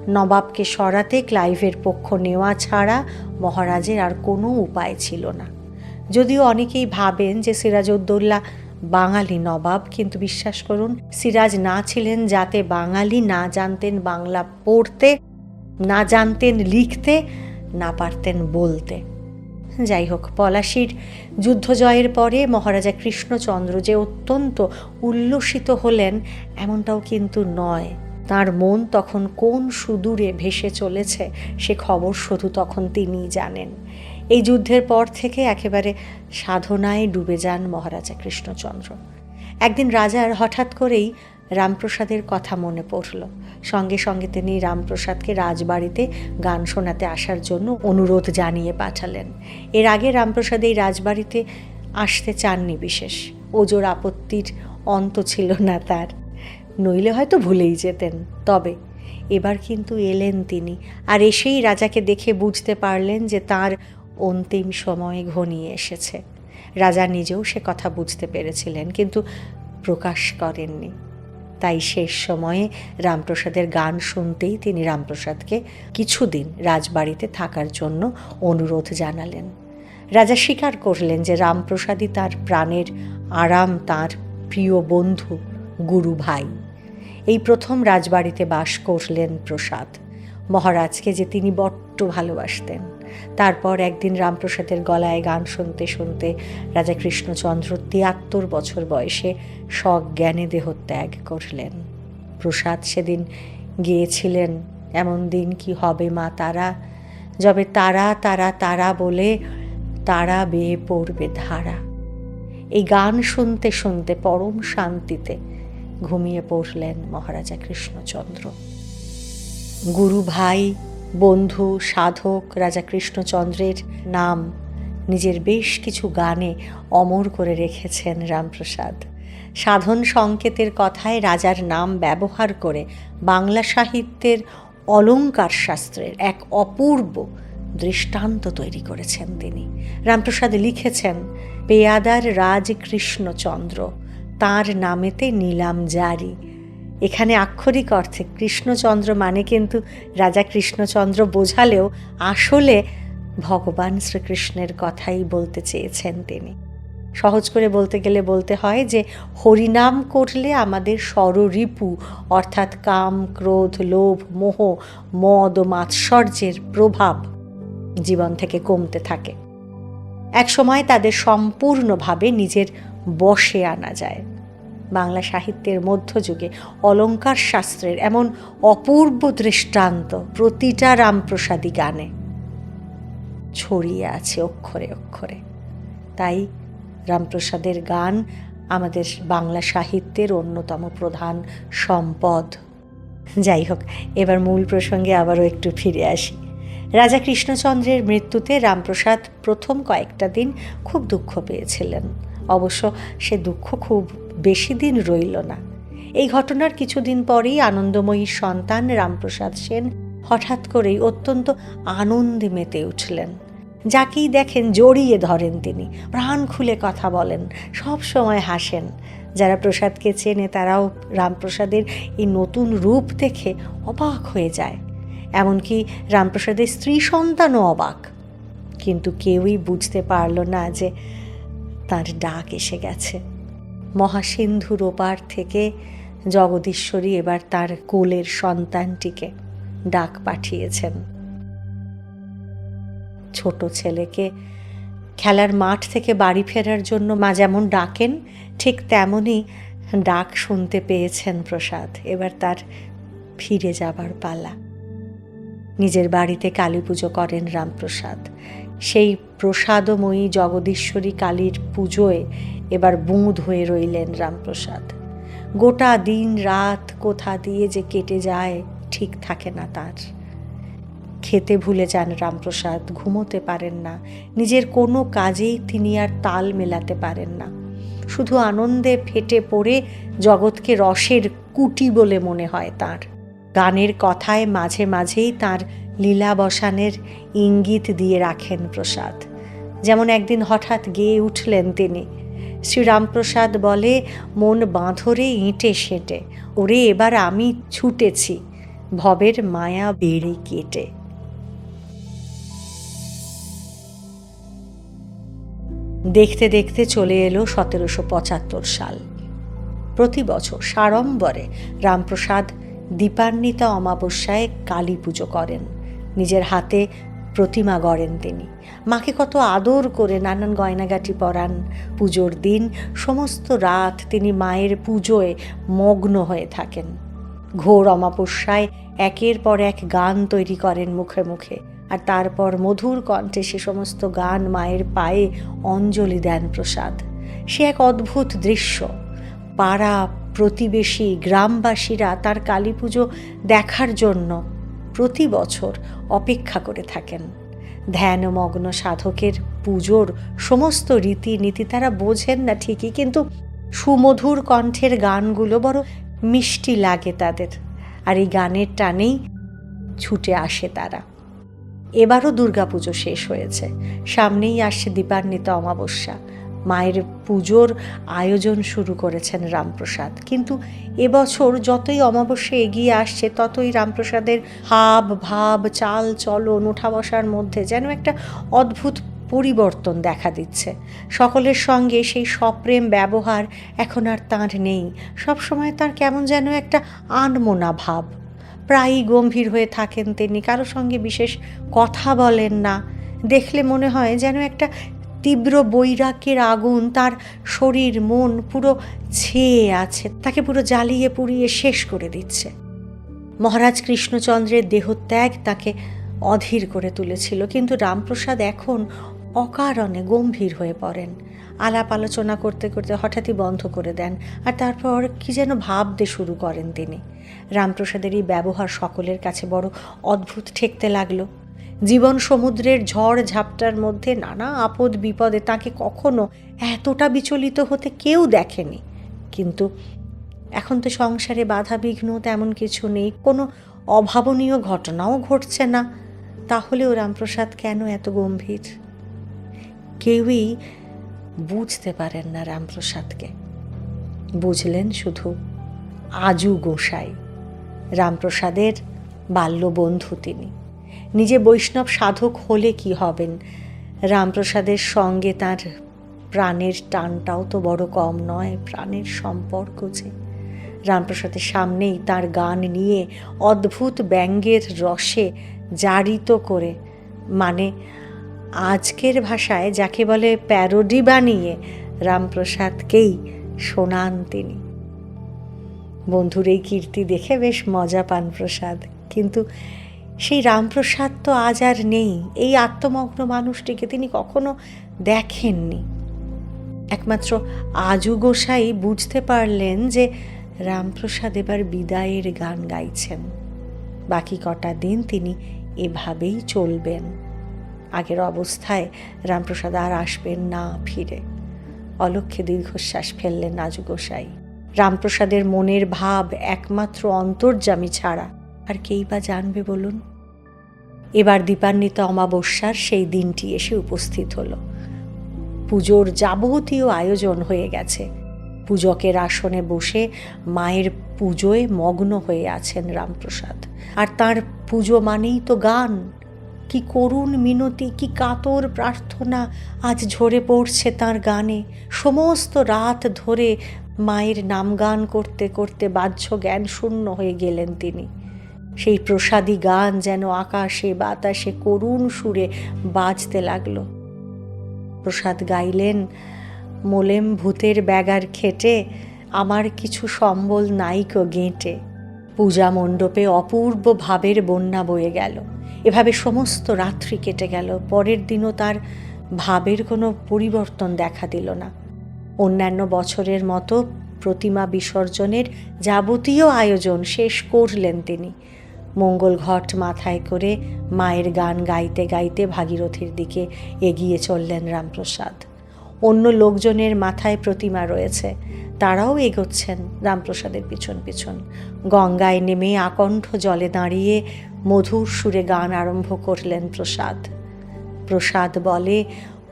A: নবাবকে সরাতে ক্লাইভের পক্ষ নেওয়া ছাড়া মহারাজের আর কোনো উপায় ছিল না। যদিও অনেকেই ভাবেন যে সিরাজউদ্দৌলা বাঙালি নবাব, কিন্তু বিশ্বাস করুন, সিরাজ না ছিলেন যাতে বাঙালি, না জানতেন বাংলা পড়তে, না জানতেন লিখতে, না পারতেন বলতে। যাই হোক, পলাশীর যুদ্ধ জয়ের পরে মহারাজা কৃষ্ণচন্দ্র যে অত্যন্ত উল্লসিত হলেন এমনটাও কিন্তু নয়। তার মন তখন কোন সুদূরে ভেসে চলেছে সে খবর শুধু তখন তিনিই জানেন। এই যুদ্ধের পর থেকে একেবারে সাধনায় ডুবে যান মহারাজা কৃষ্ণচন্দ্র। একদিন রাজার হঠাৎ করেই রামপ্রসাদের কথা মনে পড়ল। সঙ্গে সঙ্গে তিনি রামপ্রসাদকে রাজবাড়িতে গান শোনাতে আসার জন্য অনুরোধ জানিয়ে পাঠালেন। এর আগে রামপ্রসাদ এই রাজবাড়িতে আসতে চাননি বিশেষ, ওজোর আপত্তির অন্ত ছিল না তার, নইলে হয়তো ভুলেই যেতেন। তবে এবার কিন্তু এলেন তিনি, আর এসেই রাজাকে দেখে বুঝতে পারলেন যে তার অন্তিম সময় ঘনিয়ে এসেছে। রাজা নিজেও সে কথা বুঝতে পেরেছিলেন, কিন্তু প্রকাশ করেননি। তাই শেষ সময়ে রামপ্রসাদের গান শুনতেই তিনি রামপ্রসাদকে কিছুদিন রাজবাড়িতে থাকার জন্য অনুরোধ জানালেন। রাজা স্বীকার করলেন যে রামপ্রসাদই তার প্রাণের আরাম, তার প্রিয় বন্ধু, গুরু ভাই। এই প্রথম রাজবাড়িতে বাস করলেন প্রসাদ, মহারাজকে যে তিনি বড্ড ভালোবাসতেন। তারপর একদিন রামপ্রসাদের গলায় গান শুনতে শুনতে রাজা কৃষ্ণচন্দ্র ৭৩ বছর বয়সে সজ্ঞানে দেহত্যাগ করলেন। প্রসাদ সেদিন গেয়েছিলেন, এমন দিন কি হবে মা তারা, যবে তারা তারা তারা বলে তারা বেয়ে পড়বে ধারা। এই গান শুনতে শুনতে পরম শান্তিতে ঘুমিয়ে পড়লেন মহারাজা কৃষ্ণচন্দ্র। গুরু ভাই, বন্ধু, সাধক রাজা কৃষ্ণচন্দ্রের নাম নিজের বেশ কিছু গানে অমর করে রেখেছেন রামপ্রসাদ। সাধন সংকেতের কথায় রাজার নাম ব্যবহার করে বাংলা সাহিত্যের অলঙ্কার শাস্ত্রের এক অপূর্ব দৃষ্টান্ত তৈরি করেছেন তিনি। রামপ্রসাদ লিখেছেন, পেয়াদার রাজ কৃষ্ণচন্দ্র, তাঁর নামেতে নিলাম জারি। এখানে আক্ষরিক অর্থে কৃষ্ণচন্দ্র মানে কিন্তু রাজা কৃষ্ণচন্দ্র বোঝালেও আসলে ভগবান শ্রীকৃষ্ণের কথাই বলতে চেয়েছেন তিনি। সহজ করে বলতে গেলে বলতে হয় যে হরিনাম করলে আমাদের ষড়রিপু অর্থাৎ কাম, ক্রোধ, লোভ, মোহ, মদ ও মাৎসর্যের প্রভাব জীবন থেকে কমতে থাকে। এক সময় তাদের সম্পূর্ণভাবে নিজের বশে আনা যায়। বাংলা সাহিত্যের মধ্যযুগে অলঙ্কার শাস্ত্রের এমন অপূর্ব দৃষ্টান্ত প্রতিটা রামপ্রসাদী গানে ছড়িয়ে আছে অক্ষরে অক্ষরে। তাই রামপ্রসাদের গান আমাদের বাংলা সাহিত্যের অন্যতম প্রধান সম্পদ। যাই হোক, এবার মূল প্রসঙ্গে আবারও একটু ফিরে আসি। রাজা কৃষ্ণচন্দ্রের মৃত্যুতে রামপ্রসাদ প্রথম কয়েকটা দিন খুব দুঃখ পেয়েছিলেন। অবশ্য সে দুঃখ খুব বেশি দিন রইল না। এই ঘটনার কিছুদিন পরেই আনন্দময়ীর সন্তান রামপ্রসাদ সেন হঠাৎ করেই অত্যন্ত আনন্দে মেতে উঠলেন। যাকেই দেখেন জড়িয়ে ধরেন তিনি, প্রাণ খুলে কথা বলেন, সব সময় হাসেন। যারা প্রসাদকে চেনে তারাও রামপ্রসাদের এই নতুন রূপ দেখে অবাক হয়ে যায়। এমনকি রামপ্রসাদের স্ত্রী সন্তানও অবাক। কিন্তু কেউই বুঝতে পারল না যে তার ডাক এসে গেছে। মহাসিন্ধুর ওপার থেকে জগদীশ্বরী এবার তার কোলের সন্তানটিকে ডাক পাঠিয়েছেন। ছোট ছেলেকে খেলার মাঠ থেকে বাড়ি ফেরার জন্য মা যেমন ডাকেন, ঠিক তেমনই ডাক শুনতে পেয়েছেন প্রসাদ। এবার তার ফিরে যাবার পালা। নিজের বাড়িতে কালী পুজো করেন রামপ্রসাদ। সেই প্রসাদময়ী জগদীশ্বরী কালীর পুজোয় এবার বুঁদ হয়ে রইলেন রামপ্রসাদ। গোটা দিন রাত কোথা দিয়ে যে কেটে যায় ঠিক থাকে না তার। খেতে ভুলে যান রামপ্রসাদ, ঘুমোতে পারেন না, নিজের কোনো কাজেই তিনি আর তাল মেলাতে পারেন না। শুধু আনন্দে ফেটে পড়ে জগৎকে রসের কুটি বলে মনে হয় তার। গানের কথায় মাঝে মাঝেই তার লীলাবসানের ইঙ্গিত দিয়ে রাখেন প্রসাদ। যেমন একদিন হঠাৎ গেয়ে উঠলেন তিনি, শ্রীরামপ্রসাদ বলে, মন বাঁধরে ইঁটে সেঁটে, ওরে এবার আমি ছুটেছি ভবের মায়া বেড়ে কেটে। দেখতে দেখতে চলে এলো ১৭৭৫ সাল। প্রতি বছর সাড়ম্বরে রামপ্রসাদ দীপান্বিতা অমাবস্যায় কালী পুজো করেন। নিজের হাতে প্রতিমা গড়েন তিনি। মাকে কত আদর করে নানান গয়নাগাটি পরান। পুজোর দিন সমস্ত রাত তিনি মায়ের পুজোয় মগ্ন হয়ে থাকেন। ঘোর অমাবস্যায় একের পর এক গান তৈরি করেন মুখে মুখে, আর তারপর মধুর কণ্ঠে সে সমস্ত গান মায়ের পায়ে অঞ্জলি দেন প্রসাদ। সে এক অদ্ভুত দৃশ্য। পাড়া প্রতিবেশী গ্রামবাসীরা তার কালী পুজো দেখার জন্য প্রতি বছর অপেক্ষা করে থাকেন। ধ্যানমগ্ন সাধকের পুজোর সমস্ত রীতিনীতি তারা বোঝেন না ঠিকই, কিন্তু সুমধুর কণ্ঠের গানগুলো বড় মিষ্টি লাগে তাদের, আর এই গানের টানেই ছুটে আসে তারা। এবারও দুর্গাপুজো শেষ হয়েছে, সামনেই আসছে দীপান্বিতা অমাবস্যা। মায়ের পুজোর আয়োজন শুরু করেছেন রামপ্রসাদ, কিন্তু এবছর যতই অমাবস্যা এগিয়ে আসছে ততই রামপ্রসাদের হাব ভাব, চাল চলন, ওঠা বসার মধ্যে যেন একটা অদ্ভুত পরিবর্তন দেখা দিচ্ছে। সকলের সঙ্গে সেই সপ্রেম ব্যবহার এখন আর তাঁর নেই। সবসময় তার কেমন যেন একটা আনমনা ভাব, প্রায়ই গম্ভীর হয়ে থাকেন তিনি, কারো সঙ্গে বিশেষ কথা বলেন না। দেখলে মনে হয় যেন একটা তীব্র বৈরাগ্যের আগুন তার শরীর মন পুরো ছেয়ে আছে, তাকে পুরো জ্বালিয়ে পুড়িয়ে শেষ করে দিচ্ছে। মহারাজ কৃষ্ণচন্দ্রের দেহত্যাগ তাকে অধীর করে তুলেছিল, কিন্তু রামপ্রসাদ এখন অকারণে গম্ভীর হয়ে পড়েন। আলাপ আলোচনা করতে করতে হঠাৎই বন্ধ করে দেন, আর তারপর কি যেন ভাবতে শুরু করেন তিনি। রামপ্রসাদের এই ব্যবহার সকলের কাছে বড় অদ্ভুত ঠেকতে লাগলো। জীবন সমুদ্রের ঝড় ঝাপটার মধ্যে নানা আপদ বিপদে তাকে কখনো এতটা বিচলিত হতে কেউ দেখেনি। কিন্তু এখন তো সংসারে বাধা বিঘ্ন তেমন কিছু নেই, কোনো অভাবনীয় ঘটনাও ঘটছে না, তাহলেও রামপ্রসাদ কেন এত গম্ভীর? কেউই বুঝতে পারেন না রামপ্রসাদকে। বুঝলেন শুধু আজু গোসাই, রামপ্রসাদের বাল্যবন্ধু তিনি। নিজে বৈষ্ণব সাধক হলে কি হবেন, রামপ্রসাদের সঙ্গে তার প্রাণের টানটাও তো বড় কম নয়, প্রাণের সম্পর্ক যে। রামপ্রসাদের সামনেই তার গান নিয়ে অদ্ভুত ব্যঙ্গের রসে জারিত করে, মানে আজকের ভাষায় যাকে বলে প্যারোডি বানিয়ে রামপ্রসাদকেই শোনান তিনি। বন্ধুর এই কীর্তি দেখে বেশ মজা পান প্রসাদ, কিন্তু সেই রামপ্রসাদ তো আজ আর নেই। এই আত্মমগ্ন মানুষটিকে তিনি কখনো দেখেননি। একমাত্র আজু গোসাই বুঝতে পারলেন যে রামপ্রসাদ এবার বিদায়ের গান গাইছেন। বাকি কটা দিন তিনি এভাবেই চলবেন। আগের অবস্থায় রামপ্রসাদ আর আসবেন না ফিরে। অলক্ষ্যে দীর্ঘশ্বাস ফেললেন আজু গোসাই। রামপ্রসাদের মনের ভাব একমাত্র অন্তর্যামী ছাড়া আর কেই বা জানবে বলুন? এবার দীপান্বিতা অমাবস্যার সেই দিনটি এসে উপস্থিত হলো। পুজোর যাবতীয় আয়োজন হয়ে গেছে। পূজকের আসনে বসে মায়ের পুজোয় মগ্ন হয়ে আছেন রামপ্রসাদ। আর তার পুজো মানেই তো গান। কি করুণ মিনতি, কি কাতর প্রার্থনা আজ ঝরে পড়ছে তার গানে। সমস্ত রাত ধরে মায়ের নামগান করতে করতে বাহ্য জ্ঞান শূন্য হয়ে গেলেন তিনি। সেই প্রসাদী গান যেন আকাশে বাতাসে করুণ সুরে বাজতে লাগলো। প্রসাদ গাইলেন, মোলেম ভূতের ব্যাগার খেটে আমার কিছু সম্বল নাইকো গেঁটে। পূজা মণ্ডপে অপূর্ব ভাবের বন্যা বয়ে গেল। এভাবে সমস্ত রাত্রি কেটে গেল। পরের দিনও তার ভাবের কোনো পরিবর্তন দেখা দিল না। অন্যান্য বছরের মতো প্রতিমা বিসর্জনের যাবতীয় আয়োজন শেষ করলেন তিনি। মঙ্গল ঘট মাথায় করে মায়ের গান গাইতে গাইতে ভাগীরথীর দিকে এগিয়ে চললেন রামপ্রসাদ। অন্য লোকজনের মাথায় প্রতিমা রয়েছে, তারাও এগোচ্ছেন রামপ্রসাদের পিছন পিছন। গঙ্গায় নেমে আকণ্ঠ জলে দাঁড়িয়ে মধুর সুরে গান আরম্ভ করলেন প্রসাদ। প্রসাদ বলে,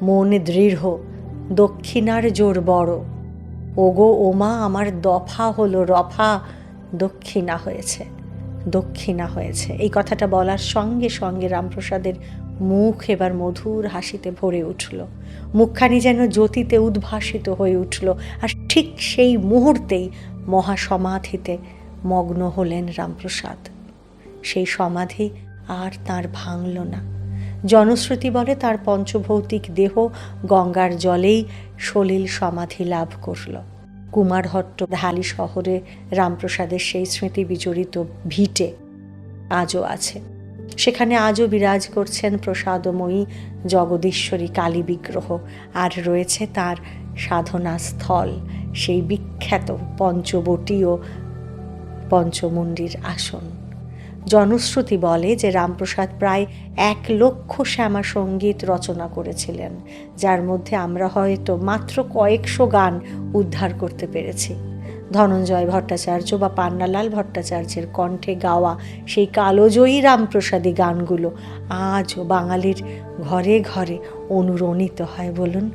A: মন দৃঢ়, দক্ষিণার জোর বড়, ওগো ওমা আমার দফা হলো রফা, দক্ষিণা হয়েছে, দক্ষিণা হয়েছে। এই কথাটা বলার সঙ্গে সঙ্গে রামপ্রসাদের মুখ এবার মধুর হাসিতে ভরে উঠল। মুখখানি যেন জ্যোতিতে উদ্ভাসিত হয়ে উঠল। আর ঠিক সেই মুহূর্তেই মহাসমাধিতে মগ্ন হলেন রামপ্রসাদ। সেই সমাধি আর তার ভাঙল না। জনশ্রুতি বলে তার পঞ্চভৌতিক দেহ গঙ্গার জলেই সলিল সমাধি লাভ করল। কুমারহট্ট ঢালি শহরে রামপ্রসাদের সেই স্মৃতি বিজড়িত ভিটে আজও আছে। সেখানে আজও বিরাজ করছেন প্রসাদময়ী জগদীশ্বরী কালী বিগ্রহ, আর রয়েছে তার সাধনা স্থল, সেই বিখ্যাত পঞ্চবটী ও পঞ্চমুণ্ডির আসন। জনশ্রুতি বলে যে রামপ্রসাদ প্রায় 1,00,000 শ্যামা সঙ্গীত রচনা করেছিলেন, যার মধ্যে আমরা হয়তো মাত্র কয়েকশো গান উদ্ধার করতে পেরেছি। ধনঞ্জয় ভট্টাচার্য বা পান্নালাল ভট্টাচার্যের কণ্ঠে গাওয়া সেই কালোজয়ী রামপ্রসাদী গানগুলো আজও বাঙালির ঘরে ঘরে অনুরণিত হয় বলুন।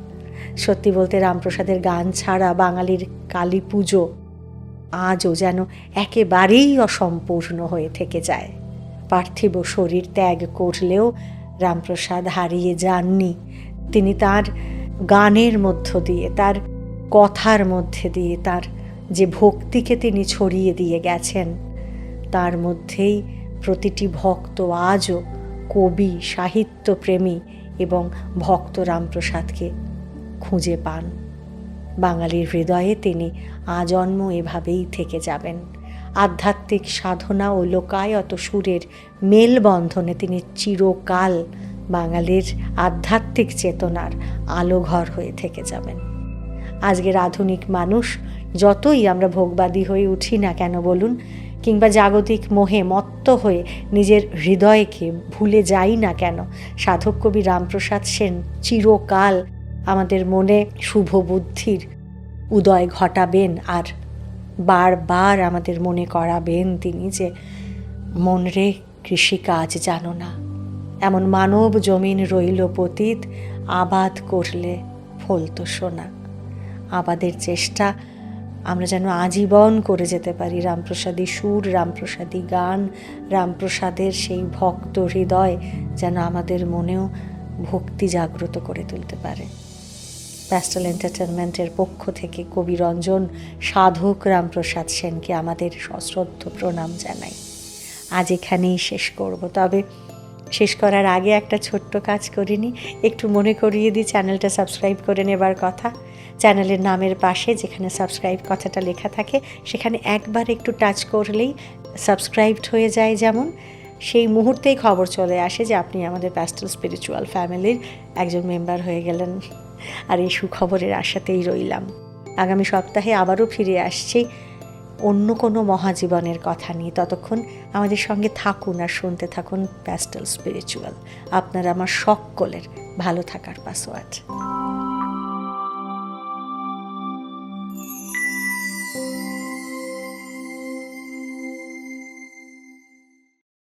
A: সত্যি বলতে রামপ্রসাদের গান ছাড়া বাঙালির কালী পুজো আজও যেন একেবারেই অসম্পূর্ণ হয়ে থেকে যায়। পার্থিব শরীর ত্যাগ করলেও রামপ্রসাদ হারিয়ে যাননি। তিনি তার গানের মধ্য দিয়ে, তার কথার মধ্যে দিয়ে, তার যে ভক্তিকে তিনি ছড়িয়ে দিয়ে গেছেন, তার মধ্যেই প্রতিটি ভক্ত আজও কবি, সাহিত্যপ্রেমী এবং ভক্ত রামপ্রসাদকে খুঁজে পান। বাঙালির হৃদয়ে তিনি আজন্ম এভাবেই থেকে যাবেন। আধ্যাত্মিক সাধনা ও লোকায়ত সুরের মেলবন্ধনে তিনি চিরকাল বাঙালির আধ্যাত্মিক চেতনার আলোঘর হয়ে থেকে যাবেন। আজকের আধুনিক মানুষ যতই আমরা ভোগবাদী হয়ে উঠি না কেন বলুন, কিংবা জাগতিক মোহে মত্ত হয়ে নিজের হৃদয়কে ভুলে যাই না কেন, সাধক কবি রামপ্রসাদ সেন চিরকাল আমাদের মনে শুভ বুদ্ধির উদয় ঘটাবেন আর বারবার আমাদের মনে করাবেন তিনি যে, মন রে কৃষিকাজ জানো না, এমন মানব জমিন রইল পতিত, আবাদ করলে ফলতো সোনা। আবাদের চেষ্টা আমরা যেন আজীবন করে যেতে পারি। রামপ্রসাদী সুর, রামপ্রসাদী গান, রামপ্রসাদের সেই ভক্ত হৃদয় যেন আমাদের মনেও ভক্তি জাগ্রত করে তুলতে পারে। প্যাস্টেল এন্টারটেনমেন্টের পক্ষ থেকে কবিরঞ্জন সাধক রামপ্রসাদ সেনকে আমাদের সশ্রদ্ধ প্রণাম জানাই। আজ এখানেই শেষ করব, তবে শেষ করার আগে একটা ছোট্ট কাজ করিনি, একটু মনে করিয়ে দিই চ্যানেলটা সাবস্ক্রাইব করে নেবার কথা। চ্যানেলের নামের পাশে যেখানে সাবস্ক্রাইব কথাটা লেখা থাকে সেখানে একবার একটু টাচ করলেই সাবস্ক্রাইবড হয়ে যায়, যেমন সেই মুহূর্তেই খবর চলে আসে যে আপনি আমাদের প্যাস্টেল স্পিরিচুয়াল ফ্যামিলির একজন মেম্বার হয়ে গেলেন। আর এই সুখবরের আশাতেই রইলাম। আগামী সপ্তাহে আবারও ফিরে আসছি অন্য কোনো মহাজীবনের কথা নিয়ে। ততক্ষণ আমাদের সঙ্গে থাকুন আর শুনতে থাকুন প্যাস্টেল স্পিরিচুয়াল। আপনারা আমার সকলের ভালো থাকার পাসওয়ার্ড।